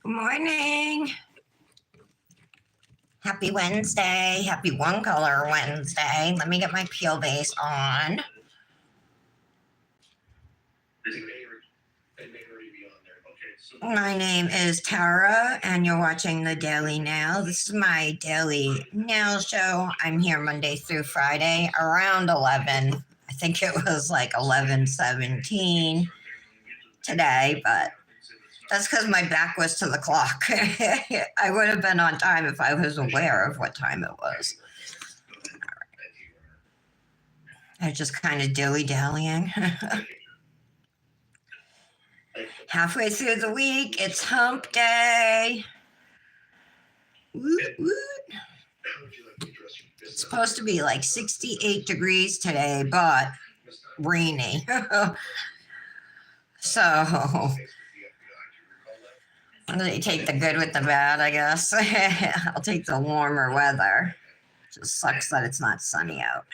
Good morning. Happy Wednesday. Happy One Color Wednesday. Let me get my peel base on. My name is Tara, and you're watching the Daily Nail. This is my daily nail show. I'm here Monday through Friday around 11. I think it was like 11:17 today, but that's because my back was to the clock. I would have been on time if I was aware of what time it was. I was just kind of dilly-dallying. Halfway through the week, it's hump day. Woot, woot. It's supposed to be like 68 degrees today, but rainy. So I'm going to take the good with the bad, I guess. I'll take the warmer weather. Just sucks that it's not sunny out.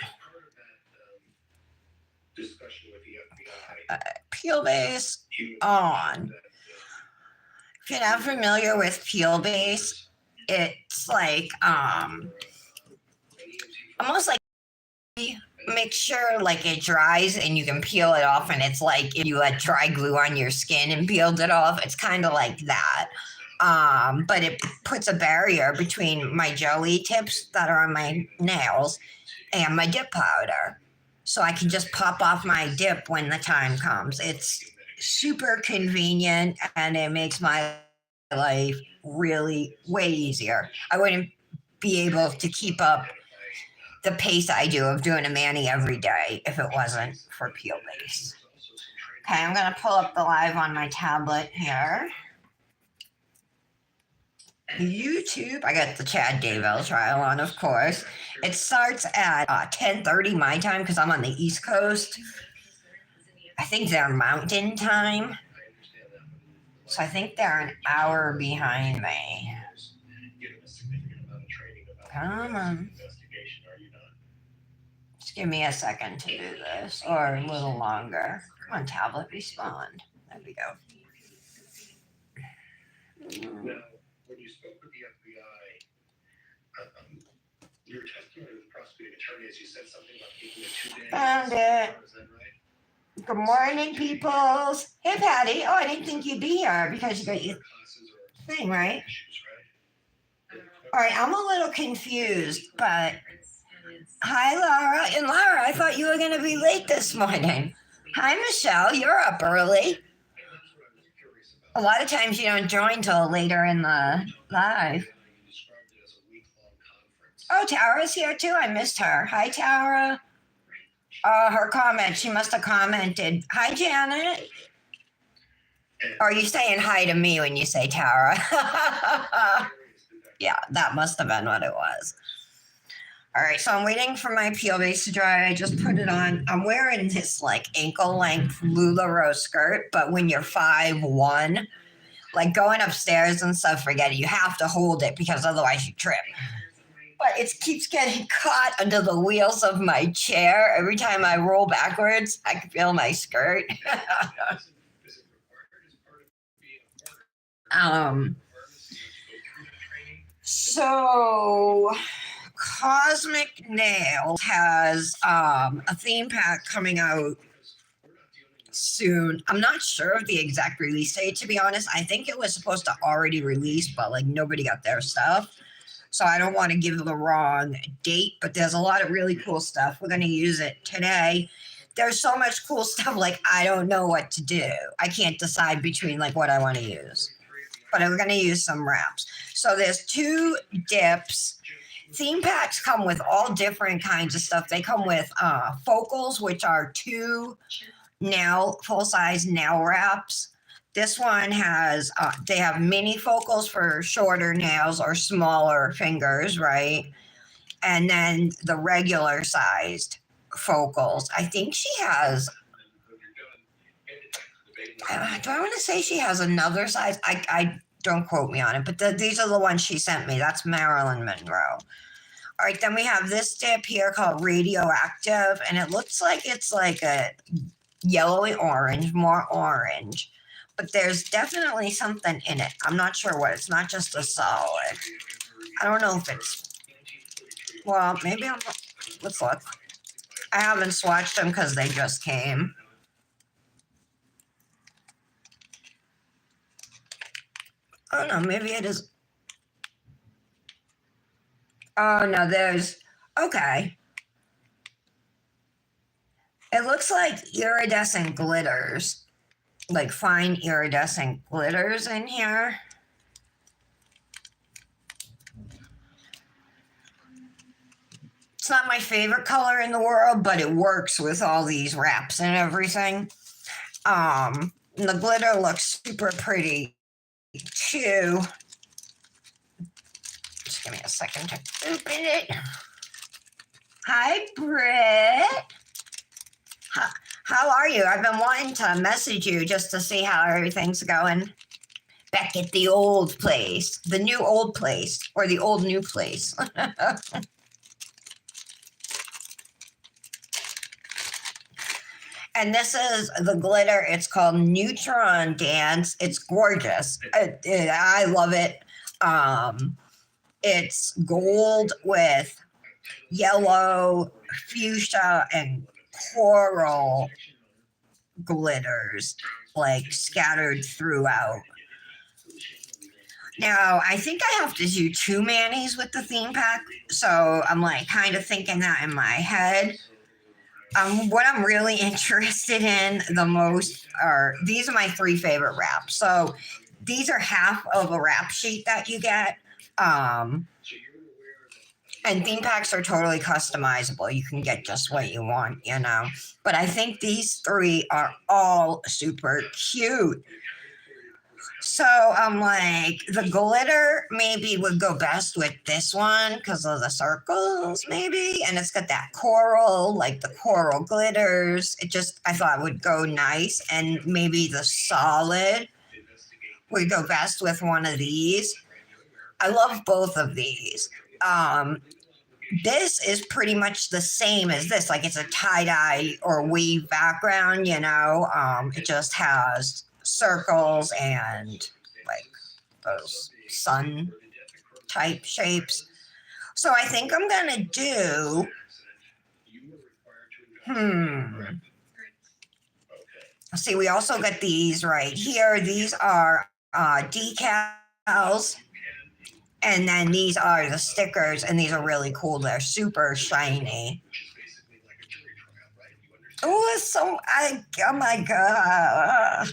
Peel base on. If you're not familiar with peel base, it's like almost like make sure like it dries and you can peel it off, and it's like if you had dry glue on your skin and peeled it off. It's kind of like that. But it puts a barrier between my jelly tips that are on my nails and my dip powder. So I can just pop off my dip when the time comes. It's super convenient, and it makes my life really way easier. I wouldn't be able to keep up the pace I do of doing a mani every day if it wasn't for peel base. Okay, I'm going to pull up the live on my tablet here. YouTube, I got the Chad Daybell trial on, of course. It starts at 10:30 my time because I'm on the East Coast. I think they're Mountain Time. So I think they're an hour behind me. Come on. Just give me a second to do this, or a little longer. Come on, tablet, respond. There we go. When you spoke with the FBI, your testimony with the prosecuting attorney, as you said something about taking a 2-day. Found it. Is that right? Good morning, peoples. Hey, Patty. Oh, I didn't think you'd be here because you got your thing, right? All right, I'm a little confused, but hi, Laura. And Laura, I thought you were going to be late this morning. Hi, Michelle. You're up early. A lot of times you don't join till later in the live. Oh, Tara's here too. I missed her. Hi, Tara. Her comment. She must have commented. Hi, Janet. Or are you saying hi to me when you say Tara? Yeah, that must have been what it was. All right, so I'm waiting for my peel base to dry. I just put it on. I'm wearing this like ankle length LuLaRoe skirt, but when you're 5'1", like going upstairs and stuff, forget it. You have to hold it because otherwise you trip. But it keeps getting caught under the wheels of my chair. Every time I roll backwards, I can feel my skirt. So Kozmik Nails has a theme pack coming out soon. I'm not sure of the exact release date, to be honest. I think it was supposed to already release, but like nobody got their stuff. So I don't want to give the wrong date, but there's a lot of really cool stuff. We're going to use it today. There's so much cool stuff, like I don't know what to do. I can't decide between like what I want to use. But we're going to use some wraps. So there's 2 dips. Theme packs come with all different kinds of stuff. They come with focals, which are 2 full-size nail wraps. This one has, they have mini focals for shorter nails or smaller fingers, right? And then the regular sized focals. I think she has, do I want to say she has another size? I don't quote me on it, but these are the ones she sent me. That's Marilyn Monroe. All right, then we have this dip here called Radioactive, and it looks like it's like a yellowy orange, more orange. but there's definitely something in it. I'm not sure what. It's not just a solid. I don't know if it's, well, maybe I'm, let's look. I haven't swatched them because they just came. Oh no, maybe it is. Oh no, there's, okay. It looks like iridescent glitters, like fine iridescent glitters in here. It's not my favorite color in the world, but it works with all these wraps and everything. And the glitter looks super pretty too. Just give me a second to open it. Hi, Britt. How are you? I've been wanting to message you just to see how everything's going back at the old place, the new old place, or the old new place. And this is the glitter. It's called Neutron Dance. It's gorgeous. I love it. It's gold with yellow, fuchsia, and coral glitters like scattered throughout. Now, I think I have to do 2 manis with the theme pack. So I'm like kind of thinking that in my head. What I'm really interested in the most are, these are my 3 favorite wraps. So these are half of a wrap sheet that you get. And theme packs are totally customizable. You can get just what you want, you know. But I think these 3 are all super cute. So I'm like, the glitter maybe would go best with this one because of the circles, maybe. And it's got that coral, like the coral glitters. It just, I thought would go nice. And maybe the solid would go best with one of these. I love both of these. This is pretty much the same as this. Like it's a tie-dye or weave background, you know. It just has circles and like those sun type shapes. So I think I'm gonna do see, we also got these right here. These are decals, and then these are the stickers, and these are really cool. They're super shiny. Oh, it's so oh my god.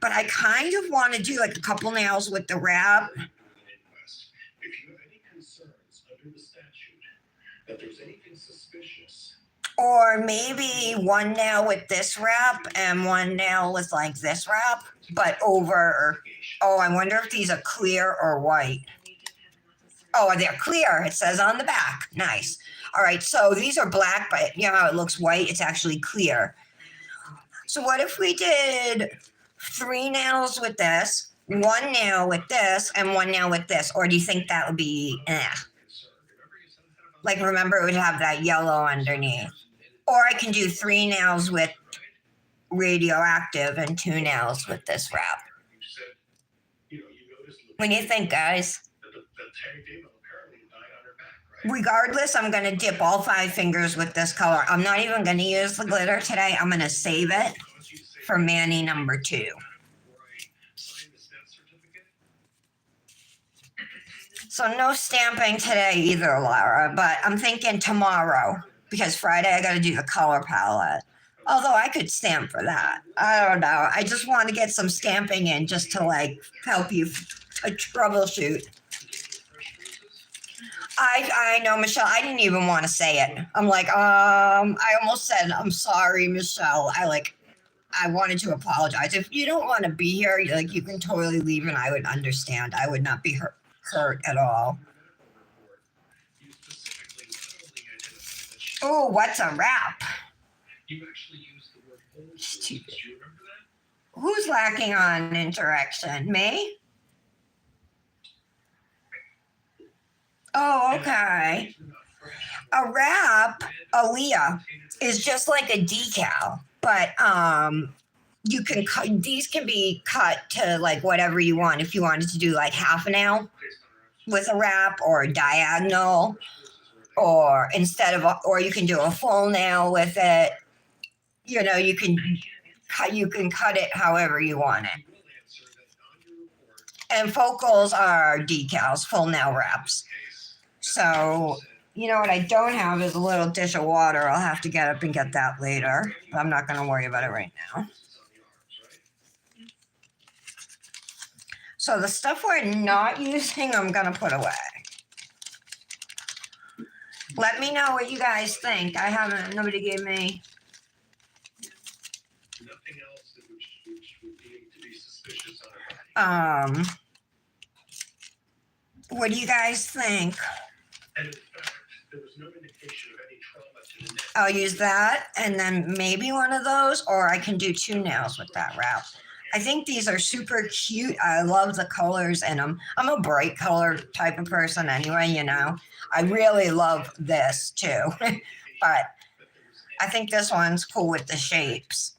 But I kind of want to do like a couple nails with the wrap. If you have any concerns under the statute that there's anything suspicious, Or maybe one nail with this wrap and one nail with like this wrap, but over. Oh, I wonder if these are clear or white. Oh, they're clear. It says on the back. Nice. All right, so these are black, but you know how it looks white? It's actually clear. So what if we did 3 nails with this, 1 nail with this, and 1 nail with this? Or do you think that would be like, remember, it would have that yellow underneath. Or I can do 3 nails with radioactive and 2 nails with this wrap. What do you think, guys? Regardless, I'm going to dip all 5 fingers with this color. I'm not even going to use the glitter today. I'm going to save it for Mani number 2. So no stamping today either, Laura, but I'm thinking tomorrow because Friday I got to do the color palette. Although I could stamp for that. I don't know. I just want to get some stamping in just to like help you troubleshoot. I know, Michelle. I didn't even want to say it. I'm like, I almost said, I'm sorry, Michelle. I wanted to apologize. If you don't want to be here, like you can totally leave and I would understand. I would not be hurt at all. Oh, what's a wrap? Stupid. Who's lacking on interaction? Me? Oh, okay. A wrap, Aaliyah, is just like a decal, but you can cut, these can be cut to like whatever you want. If you wanted to do like half a nail with a wrap or a diagonal, or or you can do a full nail with it. You know, you can cut it however you want it. And focals are decals, full nail wraps. So, you know what I don't have is a little dish of water. I'll have to get up and get that later. But I'm not going to worry about it right now. So the stuff we're not using, I'm going to put away. Let me know what you guys think. Nobody gave me. Nothing else that which would deem to be suspicious on her body. What do you guys think? And in fact, there was no indication of any trauma to the neck. I'll use that and then maybe one of those, or I can do 2 nails with that wrap. I think these are super cute. I love the colors in them. I'm a bright color type of person anyway, you know. I really love this too. But I think this one's cool with the shapes.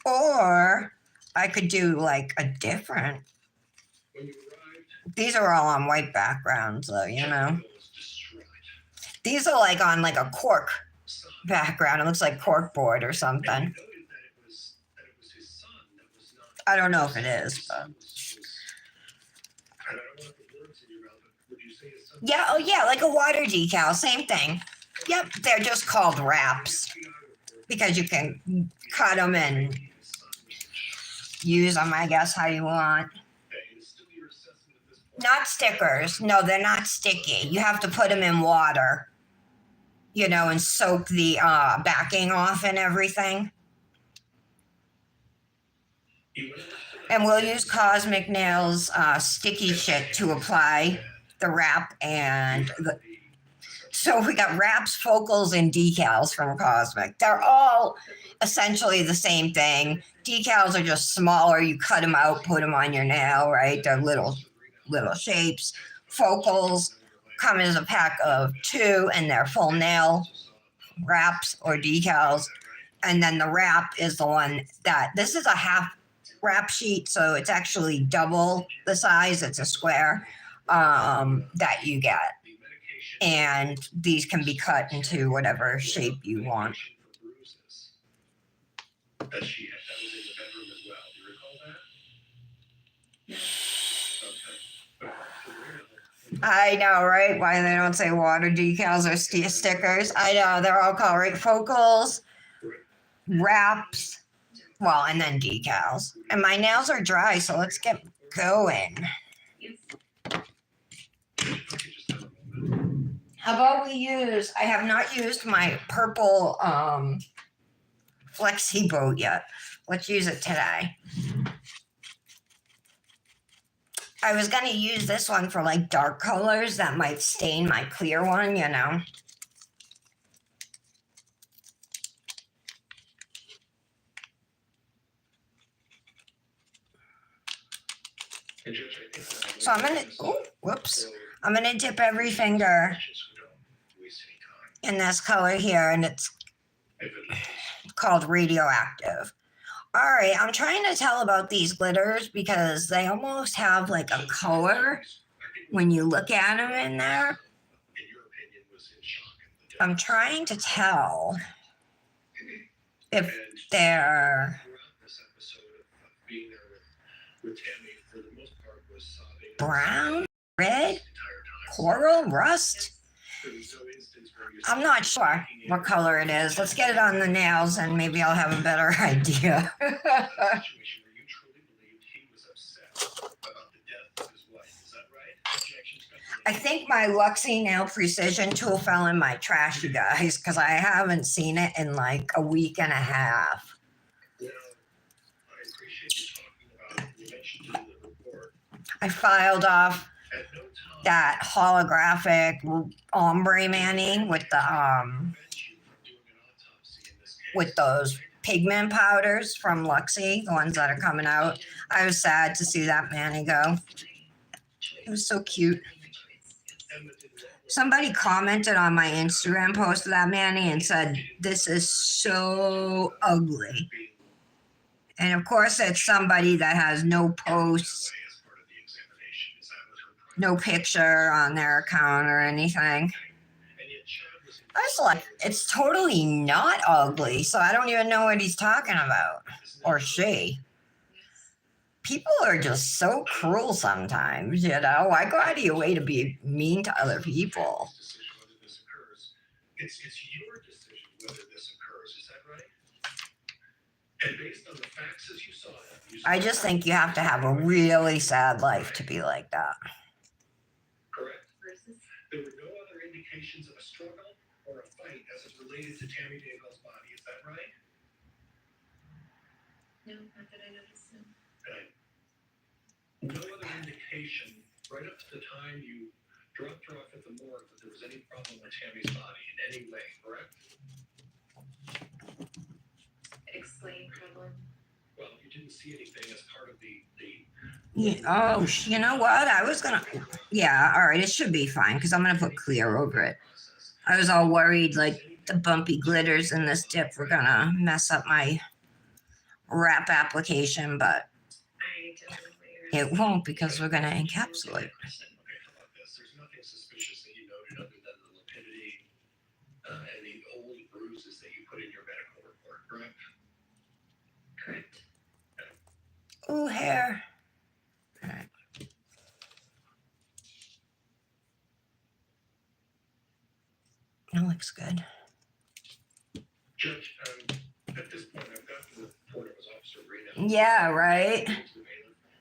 Or I could do like a different. These are all on white backgrounds though, you know. These are like on like a cork background. It looks like cork board or something. I don't know if it is, but yeah, oh yeah, like a water decal, same thing. Yep, they're just called wraps because you can cut them and use them, I guess, how you want. Not stickers. No, they're not sticky. You have to put them in water, you know, and soak the backing off and everything. And we'll use Kozmik Nails sticky shit to apply the wrap and the. So we got wraps, focals, and decals from Kozmik. They're all essentially the same thing. Decals are just smaller. You cut them out, put them on your nail, right? They're little shapes. Focals come as a pack of 2, and they're full nail wraps or decals. And then the wrap is the one that, this is a half wrap sheet, so it's actually double the size. It's a square that you get. And these can be cut into whatever shape you want. That was in the bedroom as well. Do you recall that? Okay. I know, right? Why they don't say water decals or stickers. I know, they're all called, right? Focals, wraps, well, and then decals. And my nails are dry, so let's get going. How about we use, I have not used my purple Flexi boat yet. Let's use it today. I was going to use this one for like dark colors that might stain my clear one, you know. So I'm going to, I'm going to dip every finger in this color here, and it's called Radioactive. All right, I'm trying to tell about these glitters because they almost have like a color when you look at them in there. I'm trying to tell if they're brown, red, coral, rust. I'm not sure what color it is. Let's get it on the nails and maybe I'll have a better idea. I think my Luxie nail precision tool fell in my trash, you guys, because I haven't seen it in like a week and a half. I filed off that holographic ombre mani with those pigment powders from Luxie, the ones that are coming out. I was sad to see that mani go. It was so cute. Somebody commented on my Instagram post of that, Manny, and said, "This is so ugly." And of course, it's somebody that has no posts, no picture on their account or anything. I was like, it's totally not ugly, so I don't even know what he's talking about. Or she. People are just so cruel sometimes, you know? Why go out of your way to be mean to other people? It's your decision whether this occurs, is that right? And based on the facts as you saw it, I just think you have to have a really sad life to be like that. correct? There were no other indications of a struggle or a fight as it related to Tammy Daybell's body, is that right? No, not that I noticed. No. Right. No other indication right up to the time you dropped her off at the morgue that there was any problem with Tammy's body in any way, correct? Explain problem. Well, you didn't see anything as part of the Yeah, oh, you know what? I was gonna. Yeah, all right, it should be fine because I'm gonna put clear over it. I was all worried like the bumpy glitters in this dip were gonna mess up my wrap application, but I don't know what you're it won't because we're gonna encapsulate. Okay, how about this? There's nothing suspicious that you noted other than the lipidity and the old bruises that you put in your medical report, correct? correct. Ooh, hair. All right. That looks good. Judge, at this point, I've got the report of his officer right now. Yeah, right.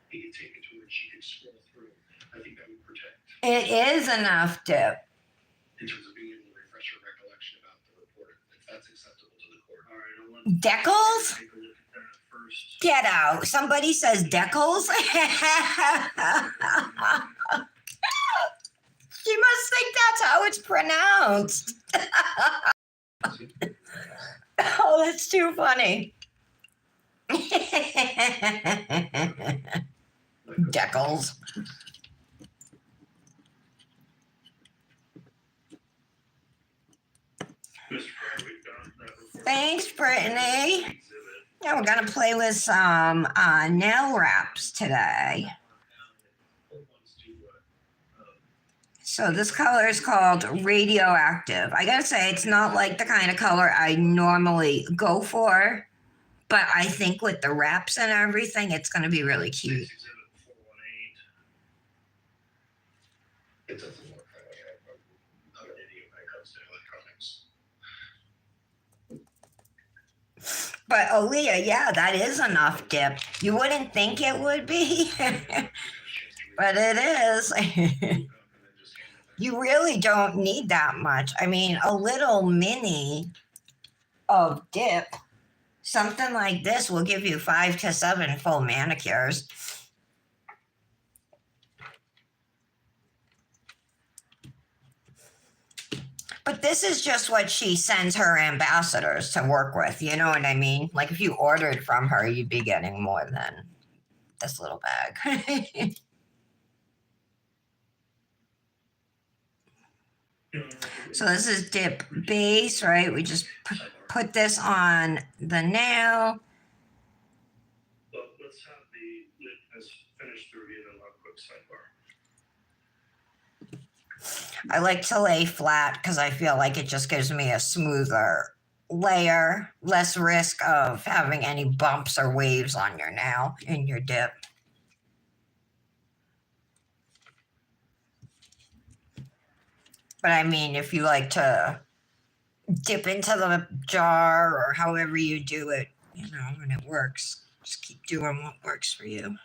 He could take it to her and she could scroll through. I think that would protect. It is enough dip. In terms of being able to refresh your recollection about the report, if that's acceptable to the court. All right, I want Deckles? to take a look at that first. Get out. Somebody says Deckles? She must think that's how it's pronounced. Oh, that's too funny. Deckles. Thanks, Brittany. Yeah, we're gonna play with some nail wraps today. So this color is called Radioactive. I gotta say, it's not like the kind of color I normally go for, but I think with the wraps and everything, it's gonna be really cute. It doesn't look that way. I'm an idiot when it comes to electronics. But Aaliyah, yeah, that is enough dip. You wouldn't think it would be, but it is. You really don't need that much. I mean, a little mini of dip, something like this will give you 5 to 7 full manicures. But this is just what she sends her ambassadors to work with. You know what I mean? Like if you ordered from her, you'd be getting more than this little bag. So this is dip base, right? We just put this on the nail. Well, let's have the lid has finished the review and a quick sidebar. I like to lay flat because I feel like it just gives me a smoother layer, less risk of having any bumps or waves on your nail in your dip. But I mean, if you like to dip into the jar or however you do it, you know, and it works, just keep doing what works for you.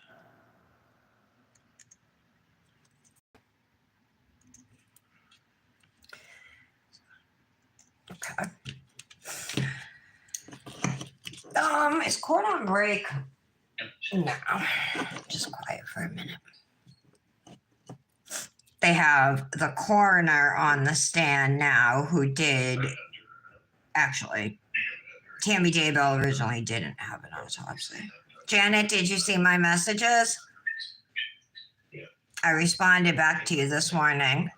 Okay. Is Court on break? No. Just quiet for a minute. They have the coroner on the stand now who did, actually, Tammy Daybell originally didn't have an autopsy. Janet, did you see my messages? I responded back to you this morning.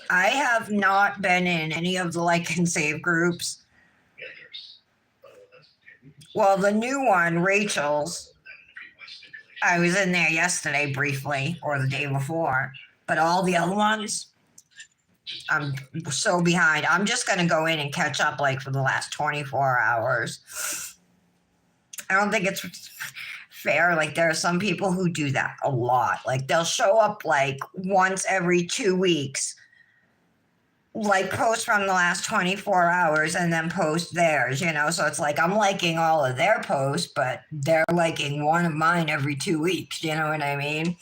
I have not been in any of the like and save groups. Yeah, there's, that's okay. We can just- Well, the new one, Rachel's, That in the pre-west stipulation. I was in there yesterday briefly, or the day before, but all the other ones, I'm so behind. I'm just gonna go in and catch up like for the last 24 hours. I don't think it's fair. Like there are some people who do that a lot. Like they'll show up like once every 2 weeks, like post from the last 24 hours and then post theirs, you know? So it's like I'm liking all of their posts, but they're liking one of mine every 2 weeks. You know what I mean?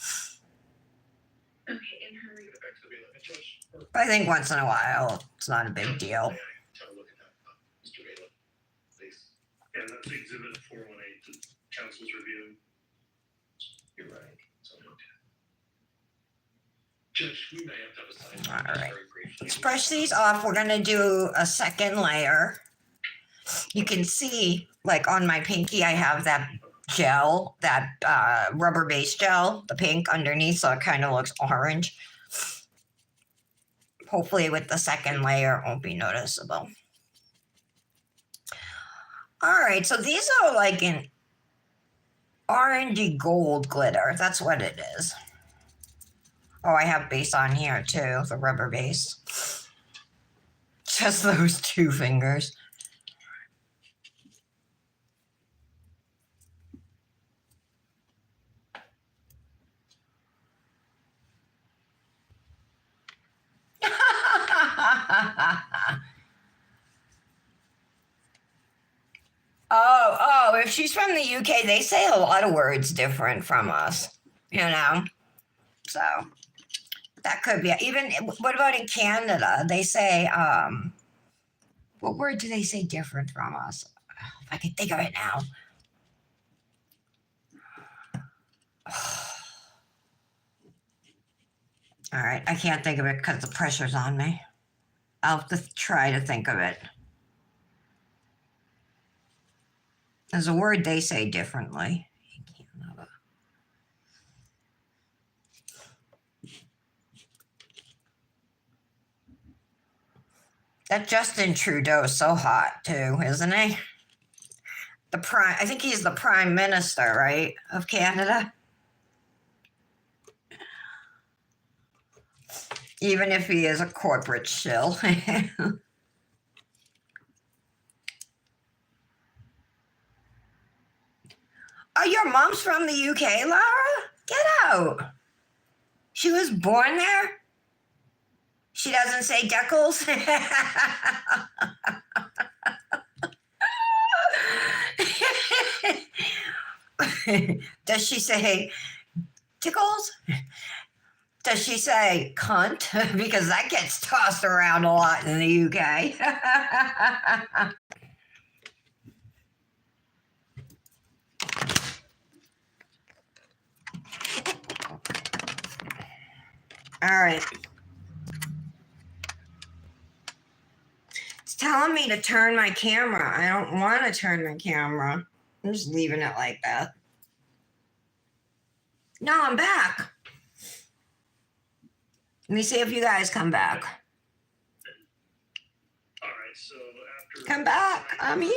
Okay, in her Get it back to the Vela. And Josh, or- I think once in a while, it's not a big deal. May I take a look at that, Mr. Vela, please? Yeah, that's exhibit 418, the council's review. You're right. So noted. Judge, we may have to have a side. All right. Very briefly. Let's brush these off. We're gonna do a second layer. You can see, like on my pinky, I have that gel, that rubber base gel, the pink underneath, so it kind of looks orange. Hopefully with the second layer, it won't be noticeable. All right, so these are like an orangey gold glitter. That's what it is. Oh, I have base on here too, the rubber base. Just those two fingers. Oh, if she's from the UK, they say a lot of words different from us, you know? So that could be, even, what about in Canada? They say, what word do they say different from us? If I could think of it now. All right, I can't think of it because the pressure's on me. I'll have to try to think of it. There's a word they say differently. That Justin Trudeau's so hot too, isn't he? I think he's the prime minister, right, of Canada? Even if he is a corporate shill. Oh, your mom's from the UK, Laura? Get out. She was born there? She doesn't say Deckles? Does she say tickles? Does she say cunt? Because that gets tossed around a lot in the UK. All right. It's telling me to turn my camera. I don't want to turn my camera. I'm just leaving it like that. No, I'm back. Let me see if you guys come back. All right, so after. Come back. I'm here.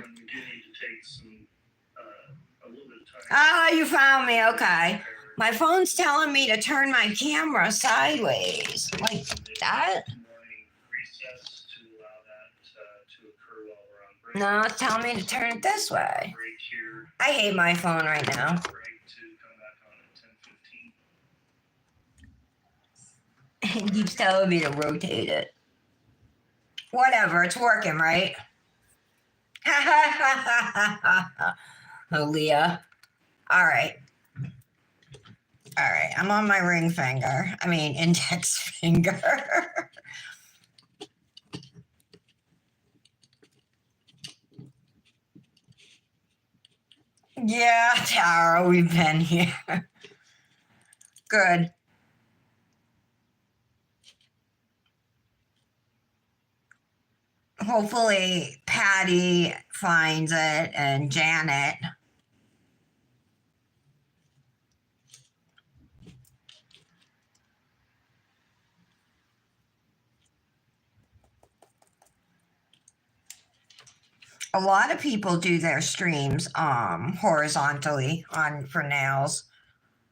We do need to take some, a little bit of time. Ah, you found me. Okay. My phone's telling me to turn my camera sideways. Like that? Morning recess to allow that to occur while we're on break. No, it's telling me to turn it this way. Break here. I hate my phone right now. Break to come back on at 10:15. It keeps telling me to rotate it. Whatever, it's working, right? Oh, Leah. All right. All right, I'm on my ring finger. I mean, index finger. Yeah, Tara, we've been here. Good. Hopefully Patty finds it and Janet. A lot of people do their streams horizontally for nails.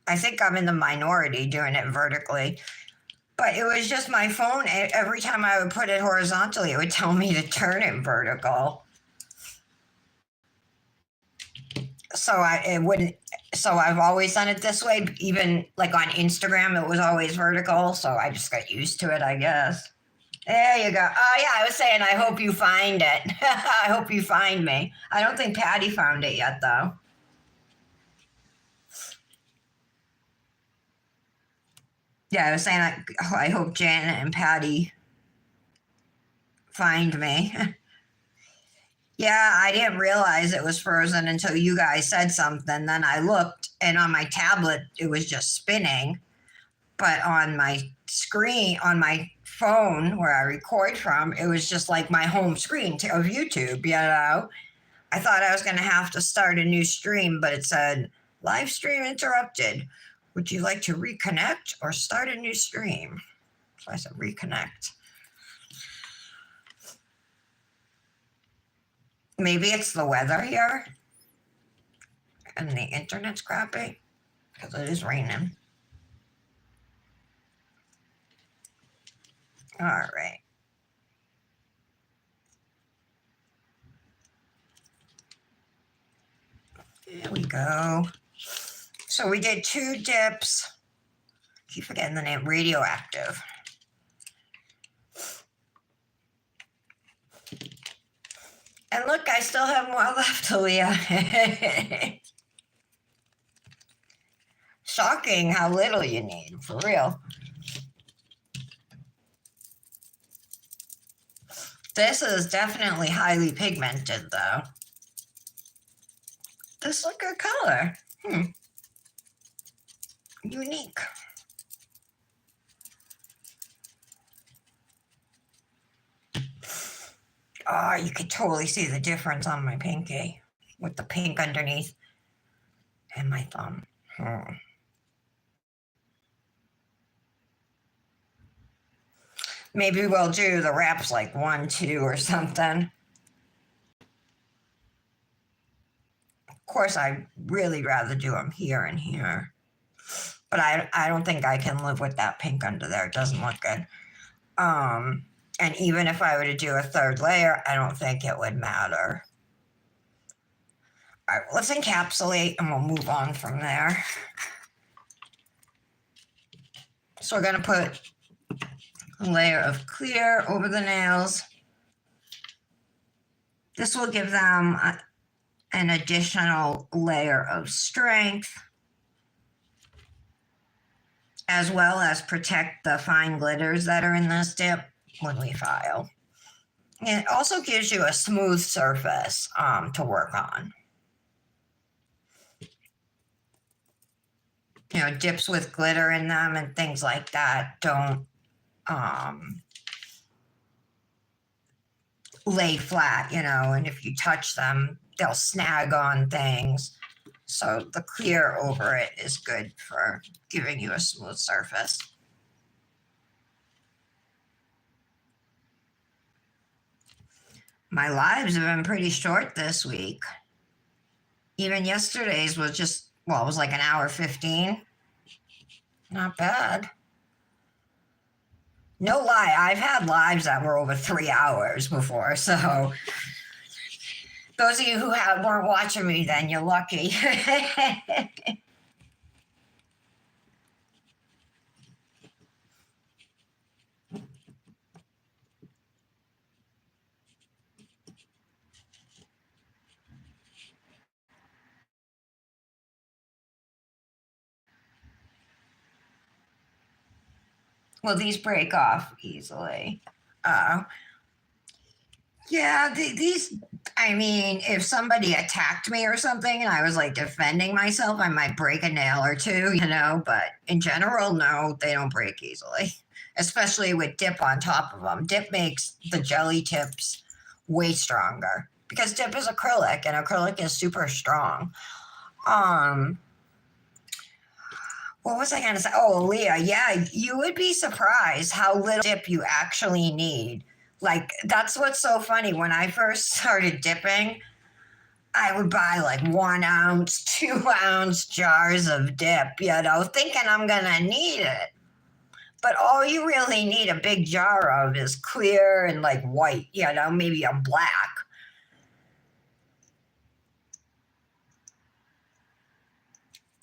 I think I'm in the minority doing it vertically. But it was just my phone. Every time I would put it horizontally, it would tell me to turn it vertical. So it wouldn't. So I've always done it this way. Even like on Instagram, it was always vertical. So I just got used to it, I guess. There you go. Oh yeah, I was saying I hope you find it. I hope you find me. I don't think Patty found it yet, though. Yeah, I was saying I hope Janet and Patty find me. Yeah, I didn't realize it was frozen until you guys said something. Then I looked, and on my tablet, it was just spinning. But on my screen, on my phone where I record from, it was just like my home screen of YouTube, you know? I thought I was going to have to start a new stream, but it said, live stream interrupted. Would you like to reconnect or start a new stream? So I said, reconnect. Maybe it's the weather here and the internet's crappy because it is raining. All right. There we go. So we did 2 dips. Keep forgetting the name, radioactive. And look, I still have more left, Aaliyah. Shocking how little you need, for real. This is definitely highly pigmented, though. This is a good color. Unique. Oh, you could totally see the difference on my pinky with the pink underneath and my thumb. Maybe we'll do the wraps like 1, 2 or something. Of course, I'd really rather do them here and here. But I don't think I can live with that pink under there. It doesn't look good. And even if I were to do a 3rd layer, I don't think it would matter. All right, let's encapsulate and we'll move on from there. So we're going to put a layer of clear over the nails. This will give them an additional layer of strength, as well as protect the fine glitters that are in this dip when we file. And it also gives you a smooth surface to work on. You know, dips with glitter in them and things like that don't lay flat, you know, and if you touch them, they'll snag on things. So the clear over it is good for giving you a smooth surface. My lives have been pretty short this week. Even yesterday's was just, well, it was like 1 hour 15. Not bad. No lie, I've had lives that were over 3 hours before, so those of you who weren't watching me then, you're lucky. Well, these break off easily. Yeah, these, I mean, if somebody attacked me or something and I was like defending myself, I might break a nail or 2, you know, but in general, no, they don't break easily, especially with dip on top of them. Dip makes the jelly tips way stronger because dip is acrylic and acrylic is super strong. What was I going to say? Oh, Leah, yeah, you would be surprised how little dip you actually need. Like, that's what's so funny. When I first started dipping, I would buy like 1 ounce, 2 ounce jars of dip, thinking I'm going to need it. But all you really need a big jar of is clear and like white, maybe a black.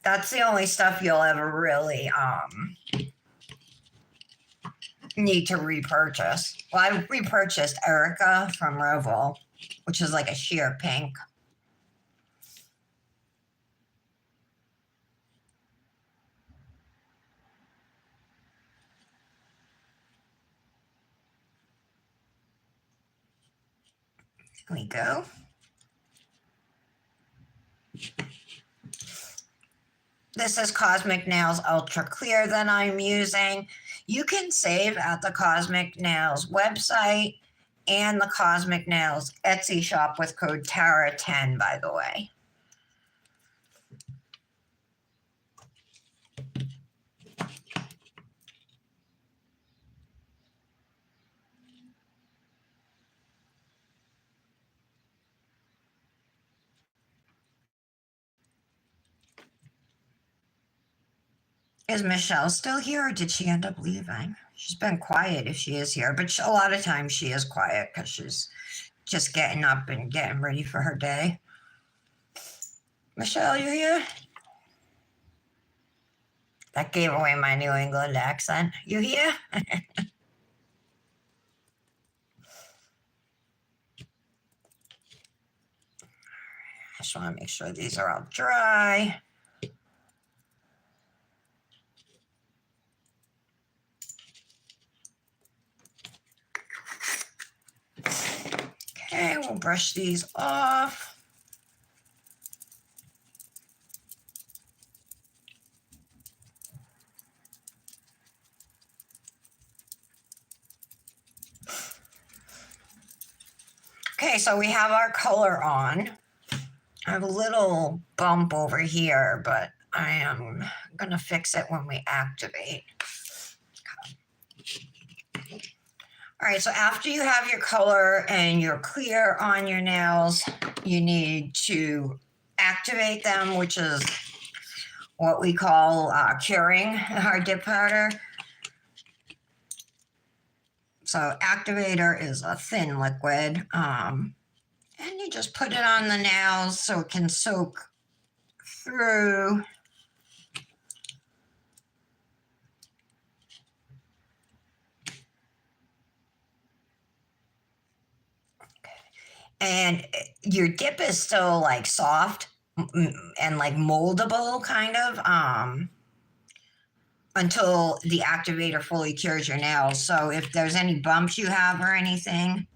That's the only stuff you'll ever really need to repurchase. Well, I repurchased Erica from Revel, which is like a sheer pink. There we go. This is Kozmik Nails Ultra Clear that I'm using. You can save at the Kozmik Nails website and the Kozmik Nails Etsy shop with code TARA10, by the way. Is Michelle still here, or did she end up leaving? She's been quiet if she is here, but a lot of times she is quiet because she's just getting up and getting ready for her day. Michelle, you here? That gave away my New England accent. You here? I just want to make sure these are all dry. Okay, we'll brush these off. Okay, so we have our color on. I have a little bump over here, but I am going to fix it when we activate. All right, so after you have your color and your clear on your nails, you need to activate them, which is what we call curing our dip powder. So Activator is a thin liquid, and you just put it on the nails so it can soak through. And your dip is still like soft and like moldable kind of until the activator fully cures your nails. So if there's any bumps you have or anything,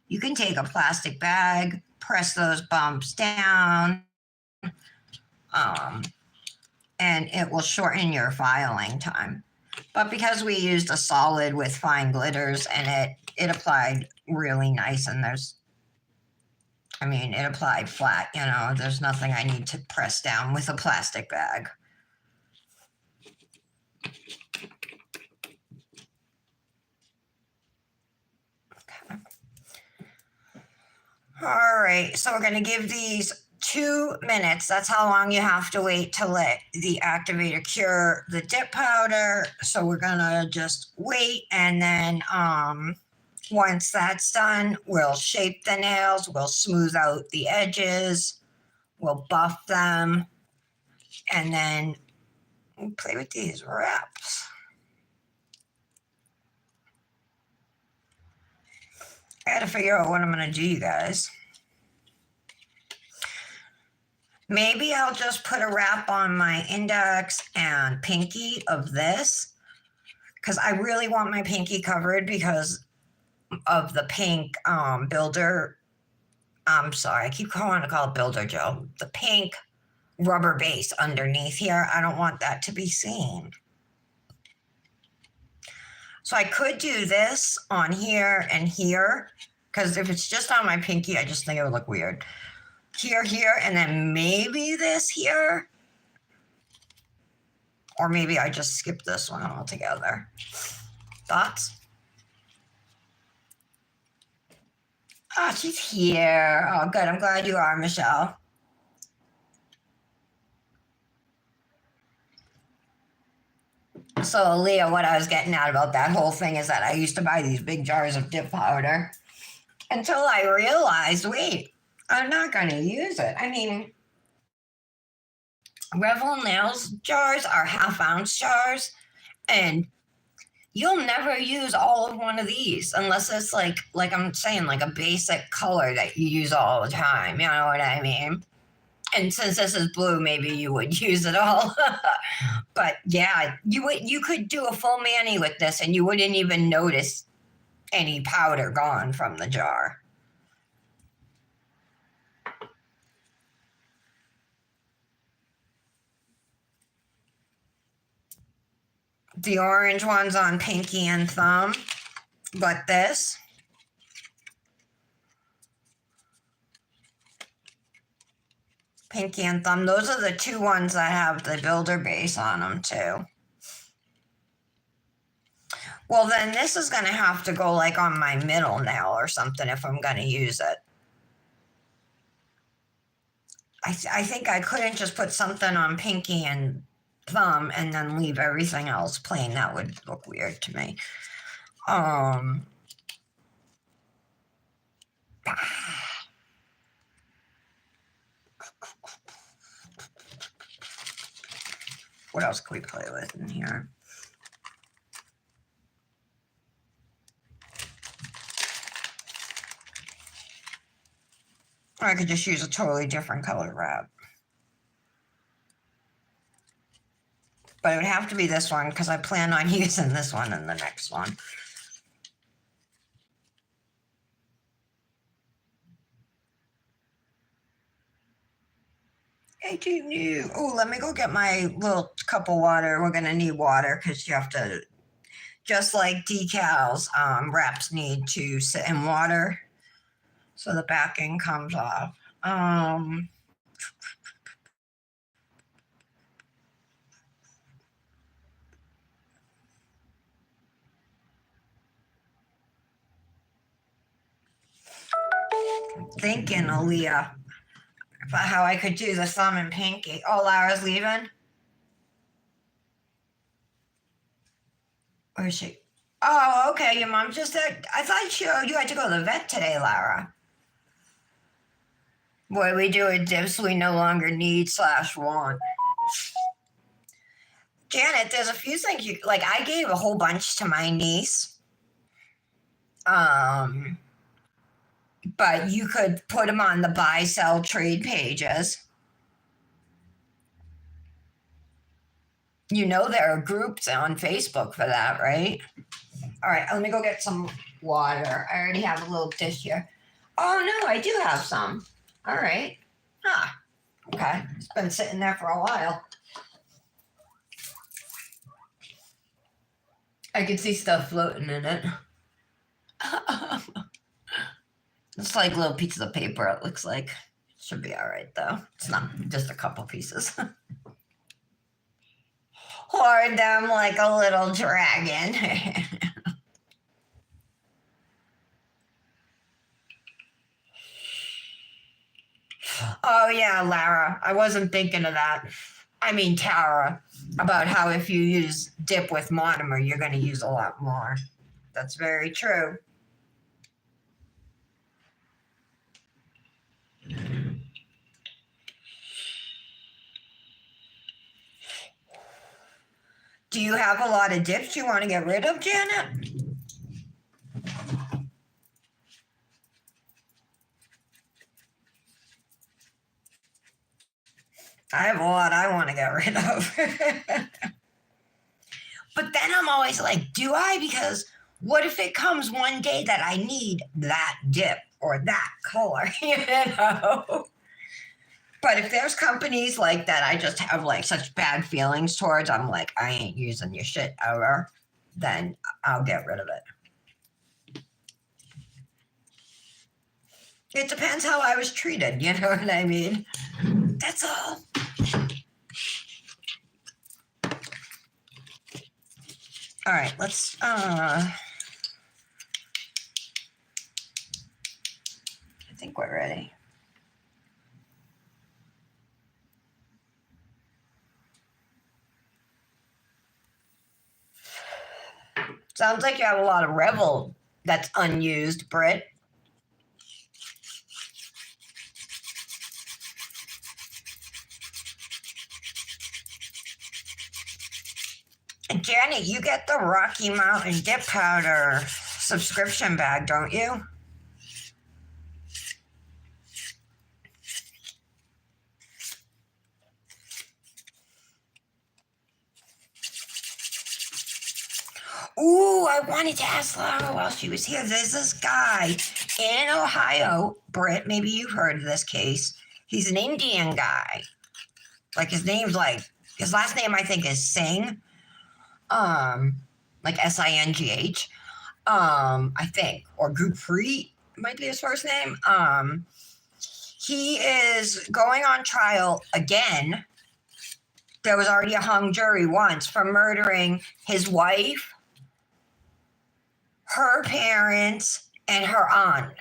you can take a plastic bag, press those bumps down, and it will shorten your filing time. But because we used a solid with fine glitters and it applied really nice, and it applied flat, there's nothing I need to press down with a plastic bag. Okay. All right, so we're going to give these 2 minutes. That's how long you have to wait to let the activator cure the dip powder. So we're going to just wait, and then once that's done, we'll shape the nails, we'll smooth out the edges, we'll buff them, and then we'll play with these wraps. I gotta figure out what I'm gonna do, you guys. Maybe I'll just put a wrap on my index and pinky of this, because I really want my pinky covered because of the pink builder. I'm sorry, I keep wanting to call it builder gel. The pink rubber base underneath here. I don't want that to be seen. So I could do this on here and here, because if it's just on my pinky, I just think it would look weird. Here, and then maybe this here. Or maybe I just skip this one altogether. Thoughts? Oh, she's here. Oh, good. I'm glad you are, Michelle. So, Leah, what I was getting at about that whole thing is that I used to buy these big jars of dip powder until I realized, wait, I'm not going to use it. I mean, Revel Nails jars are half-ounce jars, and you'll never use all of one of these unless it's like I'm saying, like a basic color that you use all the time. You know what I mean? And since this is blue, maybe you would use it all. But yeah, you could do a full mani with this and you wouldn't even notice any powder gone from the jar. The orange one's on pinky and thumb, but this, pinky and thumb, those are the two ones that have the builder base on them too. Well, then this is going to have to go like on my middle nail or something if I'm going to use it. I think I couldn't just put something on pinky and thumb and then leave everything else plain. That would look weird to me. What else can we play with in here? Or I could just use a totally different color wrap. But it would have to be this one because I plan on using this one in the next one. Hey, new. Oh, let me go get my little cup of water. We're going to need water because you have to, just like decals, wraps need to sit in water so the backing comes off. Thinking, Aaliyah, about how I could do the thumb and pinky. Oh, Lara's leaving? Where is she? Oh, okay. Your mom just said, I thought you had to go to the vet today, Lara. What we do with dips we no longer need / want. Janet, there's a few things you like. I gave a whole bunch to my niece. But you could put them on the buy, sell, trade pages. You know there are groups on Facebook for that, right? All right, let me go get some water. I already have a little dish here. Oh no, I do have some. All right. Ah, okay. It's been sitting there for a while. I can see stuff floating in it. It's like little pieces of paper, it looks like. Should be all right, though. It's not just a couple pieces. Hoard them like a little dragon. Oh, yeah, Lara. I wasn't thinking of that. I mean, Tara, about how if you use dip with monomer, you're going to use a lot more. That's very true. Do you have a lot of dips you want to get rid of, Janet? I have a lot I want to get rid of. But then I'm always like, do I? Because what if it comes one day that I need that dip or that color, you know? But if there's companies like that I just have like such bad feelings towards, I'm like, I ain't using your shit ever, then I'll get rid of it. It depends how I was treated, you know what I mean? That's all. All right, let's think we're ready. Sounds like you have a lot of Revel that's unused, Britt. And Janet, you get the Rocky Mountain Dip Powder subscription bag, don't you? Ooh, I wanted to ask Laura while she was here. There's this guy in Ohio, Britt, maybe you've heard of this case. He's an Indian guy. Like his last name I think is Singh. Like Singh. I think. Or Gurpreet might be his first name. He is going on trial again. There was already a hung jury once for murdering his wife, her parents, and her aunt.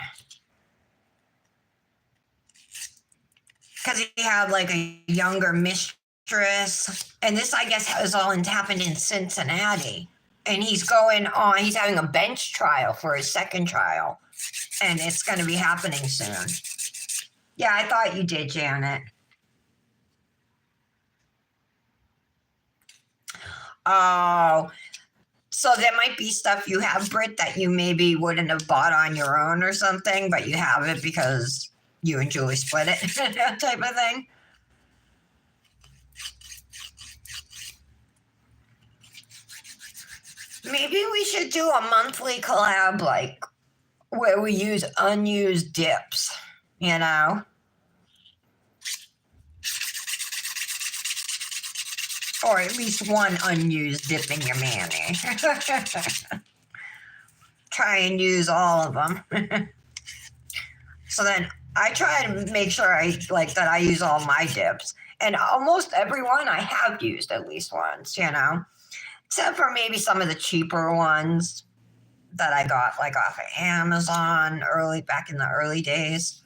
Because he had like a younger mistress. And this, I guess, happened in Cincinnati. And he's having a bench trial for his second trial. And it's going to be happening soon. Yeah, I thought you did, Janet. Oh, so there might be stuff you have, Britt, that you maybe wouldn't have bought on your own or something, but you have it because you and Julie split it, that type of thing. Maybe we should do a monthly collab, like where we use unused dips, you know? Or at least one unused dip in your mayonnaise. Try and use all of them. So then I try to make sure that I use all my dips. And almost every one I have used at least once, you know? Except for maybe some of the cheaper ones that I got like off of Amazon back in the early days.